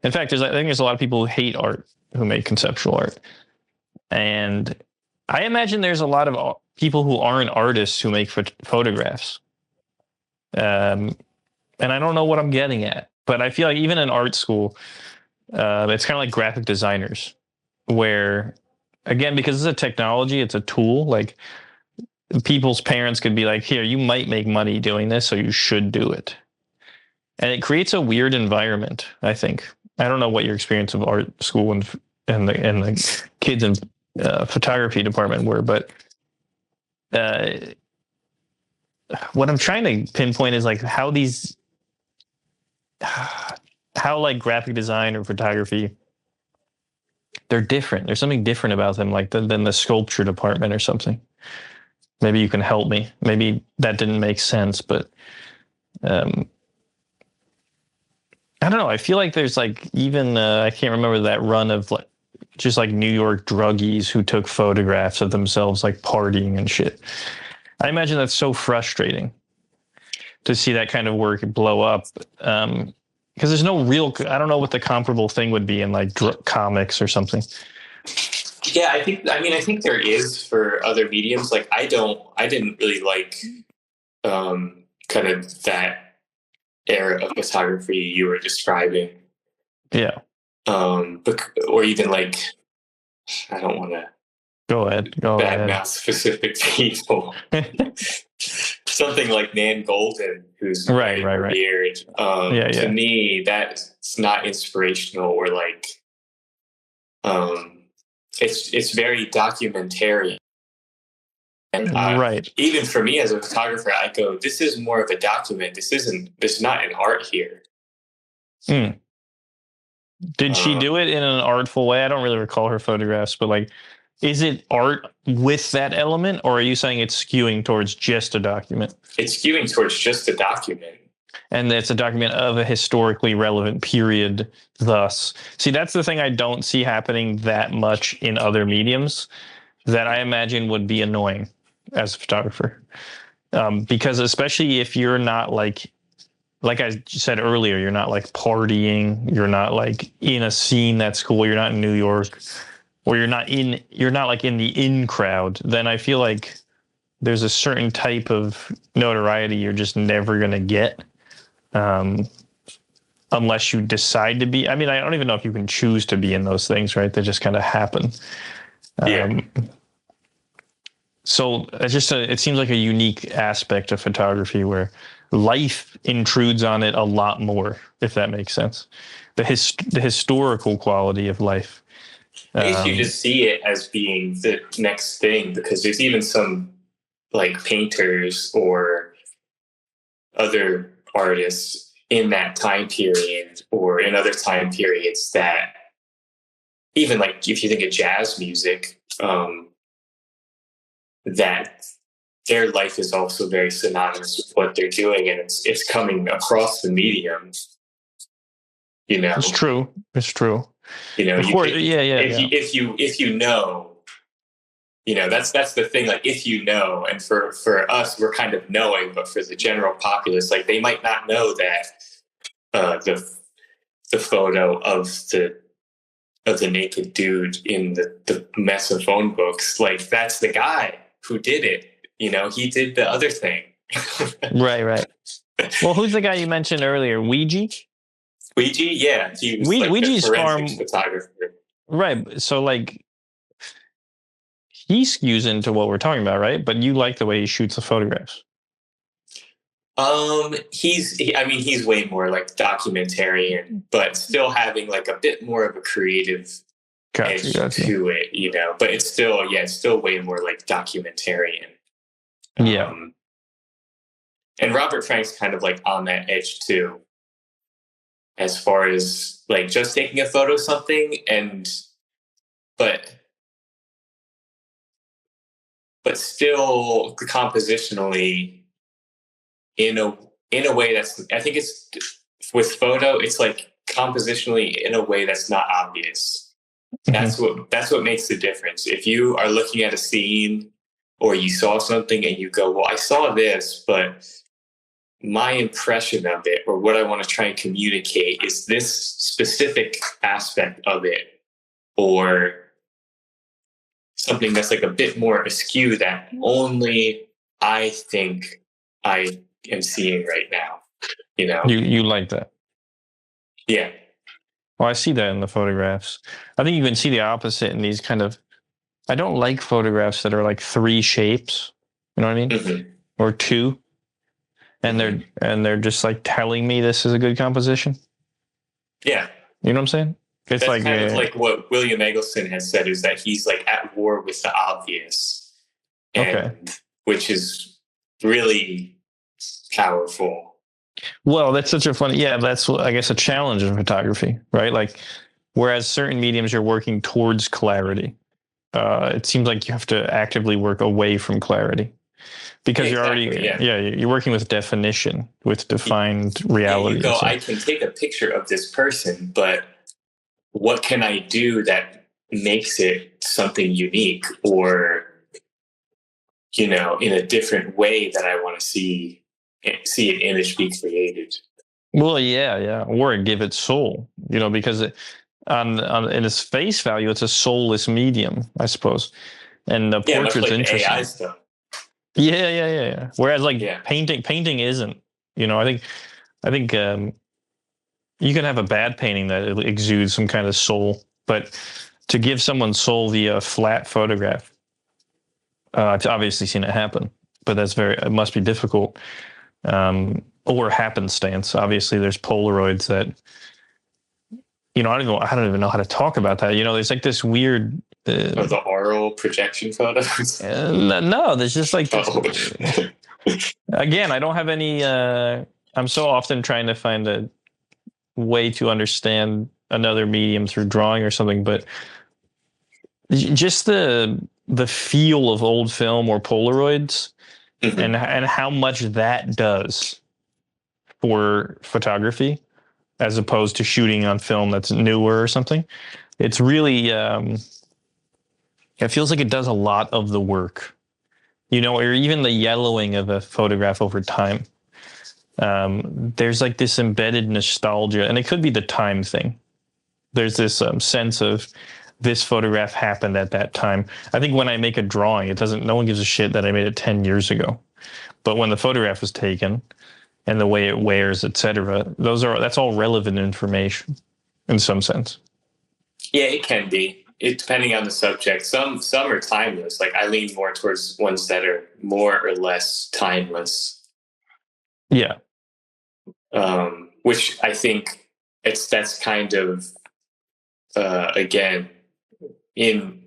In fact, I think there's a lot of people who hate art who make conceptual art. And I imagine there's a lot of people who aren't artists who make photographs. And I don't know what I'm getting at, but I feel like even in art school, it's kind of like graphic designers, where, again, because it's a technology, it's a tool, like people's parents could be like, here, you might make money doing this, so you should do it. And it creates a weird environment, I think. I don't know what your experience of art school and the kids in photography department were, but what I'm trying to pinpoint is like how like graphic design or photography, they're different. There's something different about them, like than the sculpture department or something. Maybe you can help me. Maybe that didn't make sense, but I don't know. I feel like there's like even I can't remember that run of like just like New York druggies who took photographs of themselves like partying and shit. I imagine that's so frustrating to see that kind of work blow up. Because there's no real, I don't know what the comparable thing would be in like comics or something. Yeah, I think there is for other mediums. Like I didn't really like kind of that era of photography you were describing. Yeah. Or even like, I don't want to Go ahead. Go bad ahead. mouth specific people. Something like Nan Golden, who's Right. revered. To me, that's not inspirational or like. It's very documentary, and Right. even for me as a photographer, I go, "This is more of a document. This is not an art here." Mm. Did she do it in an artful way? I don't really recall her photographs, but like, is it art with that element, or are you saying it's skewing towards just a document? It's skewing towards just a document. And it's a document of a historically relevant period. Thus, see, that's the thing I don't see happening that much in other mediums that I imagine would be annoying as a photographer. Because especially if you're not like I said earlier, you're not like partying, you're not like in a scene that's cool, you're not in New York, or you're not like in the in crowd, then I feel like there's a certain type of notoriety you're just never going to get. Unless you decide to be. I mean, I don't even know if you can choose to be in those things, right? They just kind of happen. So it seems like a unique aspect of photography where life intrudes on it a lot more, if that makes sense. The historical quality of life. I guess you just see it as being the next thing, because there's even some like painters or other artists in that time period or in other time periods that even like if you think of jazz music, that their life is also very synonymous with what they're doing, and it's coming across the medium. You know, it's true. You know, if you know, that's the thing. Like, if you know, and for us, we're kind of knowing, but for the general populace, like they might not know that the photo of the naked dude in the mess of phone books, like that's the guy who did it. You know, he did the other thing. Right. Well, who's the guy you mentioned earlier? Ouija? Yeah. He was like Ouija's a forensics photographer. Right. So, like, he skews into what we're talking about, right? But you like the way he shoots the photographs. He's way more like documentarian, but still having like a bit more of a creative edge to it, you know. But it's still way more like documentarian. Yeah. And Robert Frank's kind of like on that edge too, as far as like just taking a photo of something but still compositionally in a way that's, I think it's with photo, it's like compositionally in a way that's not obvious. Mm-hmm. That's what makes the difference. If you are looking at a scene or you saw something and you go, well, I saw this, but my impression of it or what I want to try and communicate is this specific aspect of it, or something that's like a bit more askew that only I think I am seeing right now. You know, you like that? Yeah. Well, I see that in the photographs. I think you can see the opposite in these kind of. I don't like photographs that are like three shapes. You know what I mean? Mm-hmm. Or two. And they're just like telling me this is a good composition. Yeah. You know what I'm saying? It's That's kind of like what William Eggleston has said, is that he's like at war with the obvious. Which is really powerful. Well, that's such a funny, that's, I guess, a challenge in photography, right? Like, whereas certain mediums you're working towards clarity, it seems like you have to actively work away from clarity. Because you're already, you're working with definition, with defined reality. You go, I can take a picture of this person, but what can I do that makes it something unique, or, you know, in a different way that I want to see an image be created? Well, or give it soul, you know, because in its face value, it's a soulless medium, I suppose. And the portrait's like interesting. AI stuff. Yeah. Whereas painting isn't, you know, I think you can have a bad painting that exudes some kind of soul, but to give someone soul via a flat photograph I've obviously seen it happen, but it must be difficult. Or happenstance. Obviously, there's Polaroids that, I don't even know how to talk about that. There's like this weird. The oral projection photos. No, there's just like this. Oh. Again, I don't have any. I'm so often trying to find a way to understand another medium through drawing or something, but just the feel of old film or Polaroids, and how much that does for photography as opposed to shooting on film that's newer or something. It's really it feels like it does a lot of the work, or even the yellowing of a photograph over time. There's like this embedded nostalgia, and it could be the time thing. There's this sense of this photograph happened at that time. I think when I make a drawing, no one gives a shit that I made it 10 years ago. But when the photograph was taken and the way it wears, etc., that's all relevant information in some sense. Yeah, it can be. Depending on the subject. Some are timeless. Like I lean more towards ones that are more or less timeless. Yeah. Which I think that's kind of again in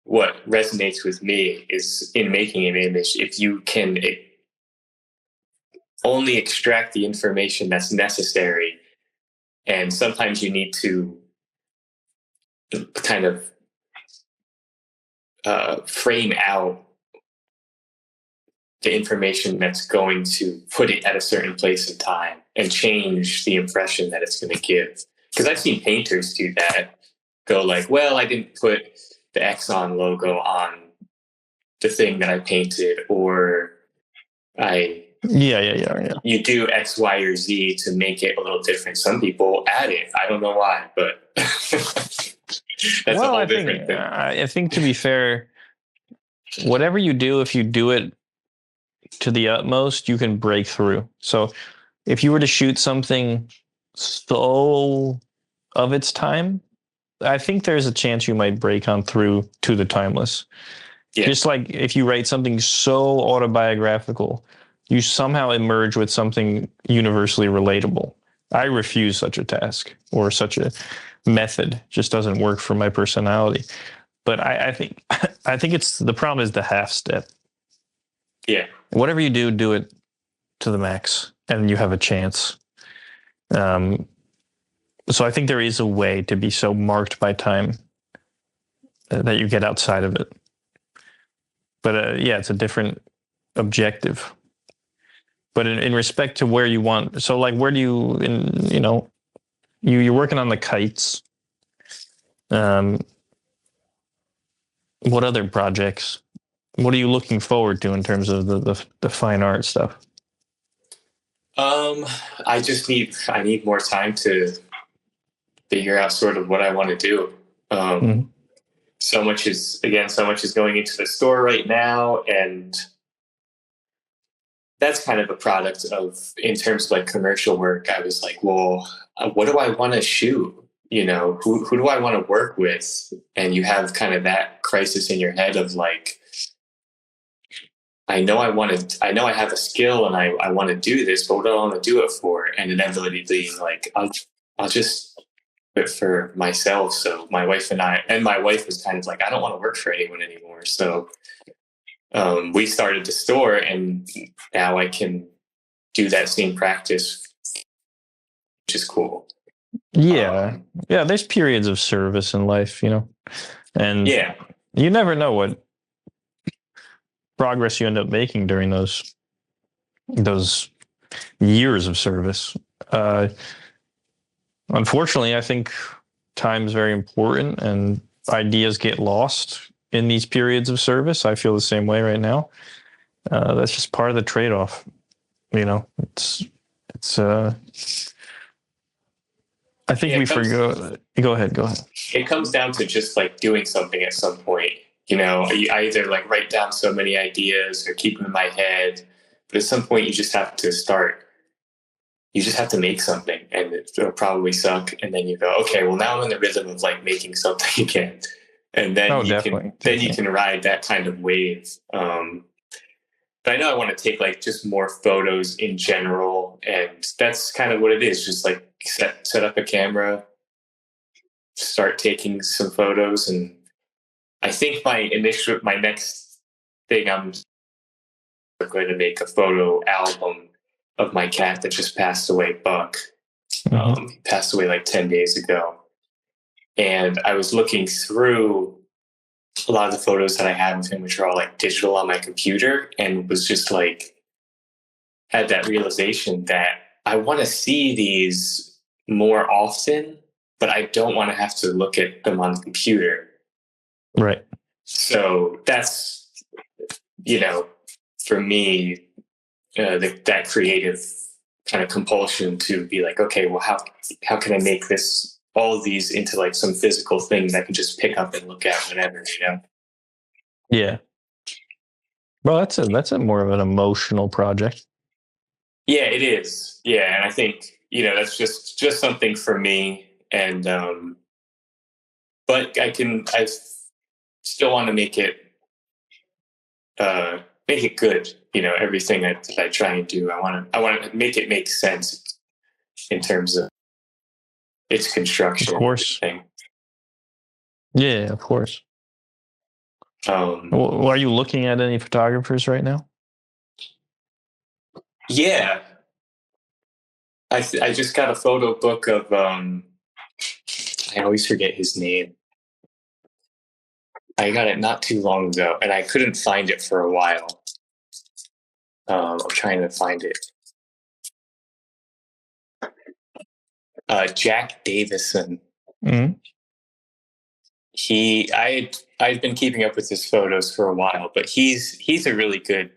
what resonates with me is in making an image. If you can only extract the information that's necessary, and sometimes you need to kind of frame out the information that's going to put it at a certain place in time and change the impression that it's going to give. Because I've seen painters do that. Go like, well, I didn't put the Exxon logo on the thing that I painted, or you do X, Y, or Z to make it a little different. Some people add it. I don't know why, but that's a whole different thing. I think to be fair, whatever you do, if you do it to the utmost, you can break through. So if you were to shoot something so of its time, I think there's a chance you might break on through to the timeless. Yeah. Just like if you write something so autobiographical, you somehow emerge with something universally relatable. I refuse such a task or such a method. It just doesn't work for my personality. But I think it's the problem is the half step. Yeah. Whatever you do it to the max, and you have a chance. So I think there is a way to be so marked by time that you get outside of it. But it's a different objective. But in respect to where you want, so like where do you, you're working on the kites. What other projects? What are you looking forward to in terms of the fine art stuff? I need more time to figure out sort of what I want to do. So much is going into the store right now, and that's kind of a product of, in terms of like commercial work, I was like, well, what do I want to shoot? Who do I want to work with? And you have kind of that crisis in your head of like, I know I have a skill and I want to do this, but what do I want to do it for? And inevitably, like, I'll just do it for myself. So my wife was kind of like, I don't want to work for anyone anymore. So we started the store, and now I can do that same practice, which is cool. Yeah. There's periods of service in life, and you never know what progress you end up making during those years of service. Unfortunately, I think time is very important, and ideas get lost in these periods of service. I feel the same way right now. That's just part of the trade-off. It's I think we forgo. Go ahead. It comes down to just like doing something at some point. I either like write down so many ideas or keep them in my head, but at some point you just have to start. You just have to make something, and it'll probably suck. And then you go, okay, well now I'm in the rhythm of like making something again. and then definitely. you can ride that kind of wave. But I know I want to take like just more photos in general, and that's kind of what it is. Just like set up a camera, start taking some photos, and I think my next thing, I'm going to make a photo album of my cat that just passed away, Buck. He passed away like 10 days ago. And I was looking through a lot of the photos that I have of him, which are all like digital on my computer, and was just like, had that realization that I want to see these more often, but I don't want to have to look at them on the computer. Right. So that's, for me, that creative kind of compulsion to be like, okay, well, how can I make all of these into like some physical thing that I can just pick up and look at whenever, Yeah. Well, that's a more of an emotional project. Yeah, it is. Yeah, and I think that's just something for me, and but I still want to make it good. Everything that I try and do, I want to make it make sense in terms of its construction. Of course. Yeah, of course. Well, are you looking at any photographers right now? Yeah. I just got a photo book of, I always forget his name. I got it not too long ago, and I couldn't find it for a while. I'm trying to find it. Jack Davison. Mm-hmm. I've been keeping up with his photos for a while, but he's a really great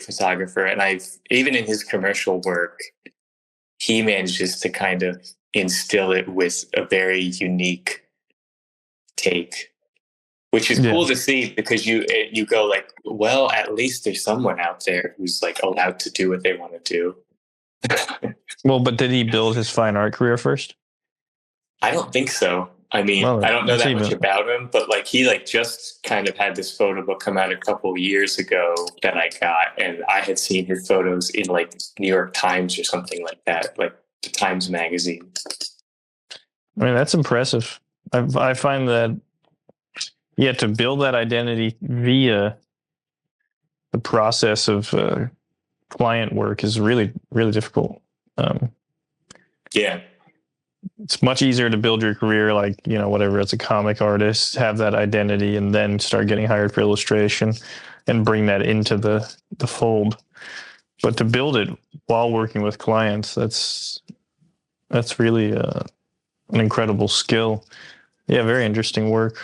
photographer, and even in his commercial work, he manages to kind of instill it with a very unique take, which is cool to see, because you go like, well, at least there's someone out there who's like allowed to do what they want to do. Well, but did he build his fine art career first? I don't think so. I mean, I don't know that much about him, but like he just kind of had this photo book come out a couple of years ago that I got, and I had seen his photos in like New York Times or something like that, like the Times magazine. I mean, that's impressive. I find that to build that identity via the process of client work is really, really difficult. Yeah. It's much easier to build your career, like, whatever, as a comic artist, have that identity, and then start getting hired for illustration and bring that into the fold. But to build it while working with clients, that's really an incredible skill. Yeah, very interesting work.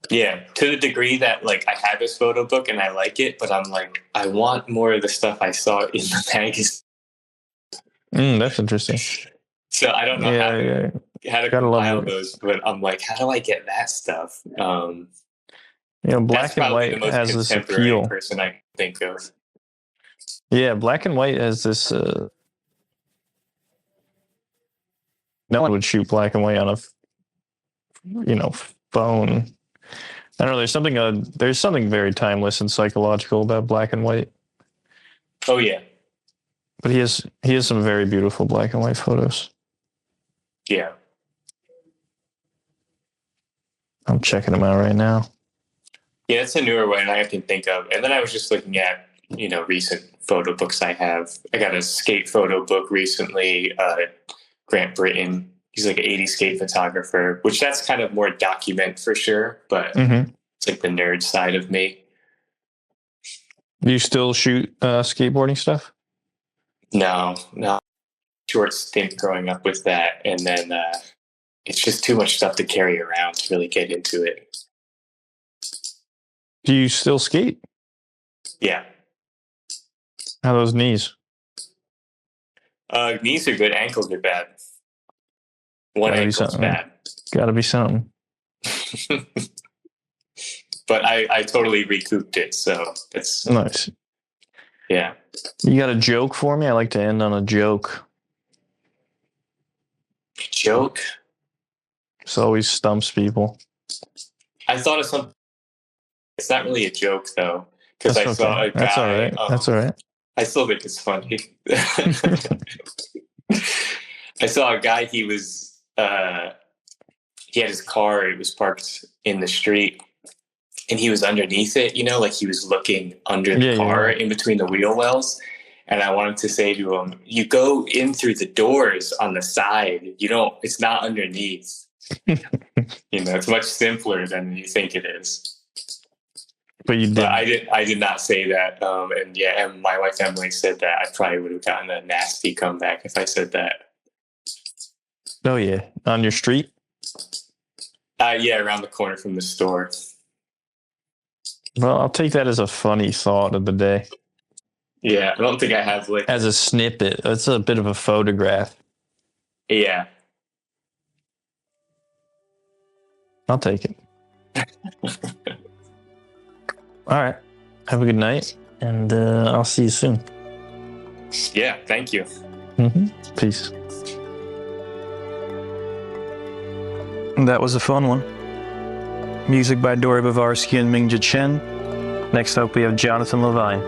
Yeah, to the degree that like I have this photo book and I like it, but I'm like, I want more of the stuff I saw in the magazine. That's interesting. So I don't know how to compile those, but I'm like, how do I get that stuff? Black and white has this appeal. Person I can think of. Yeah, black and white has this. No one would shoot black and white on a, phone. I don't know. There's something very timeless and psychological about black and white. Oh yeah. But he has some very beautiful black and white photos. Yeah. I'm checking them out right now. Yeah, it's a newer one I can think of. And then I was just looking at, recent photo books I have. I got a skate photo book recently. Grant Britton, he's like an 80s skate photographer, which that's kind of more document for sure, but it's like the nerd side of me. Do you still shoot skateboarding stuff? No. Short stint growing up with that, and then it's just too much stuff to carry around to really get into it. Do you still skate? Yeah. How are those knees? Knees are good. Ankles are bad. One ankle's bad. Gotta be something. But I totally recouped it, so it's nice. Yeah. You got a joke for me? I like to end on a joke. Joke? This always stumps people. I thought of something. It's not really a joke though, because I saw a guy. That's all right. That's all right. I still think it's funny. I saw a guy. He had his car. It was parked in the street, and he was underneath it. Like he was looking under the car in between the wheel wells. And I wanted to say to him, "You go in through the doors on the side. You don't. It's not underneath. It's much simpler than you think it is." But you did. But I did not say that. And my wife Emily said that. I probably would have gotten a nasty comeback if I said that. Oh yeah, on your street. Around the corner from the store. Well, I'll take that as a funny thought of the day. Yeah, I don't think I have as a snippet. It's a bit of a photograph. Yeah. I'll take it. All right. Have a good night, and I'll see you soon. Yeah, thank you. Peace. That was a fun one. Music by Dori Bavarsky and Mingja Chen. Next up, we have Jonathan Levine.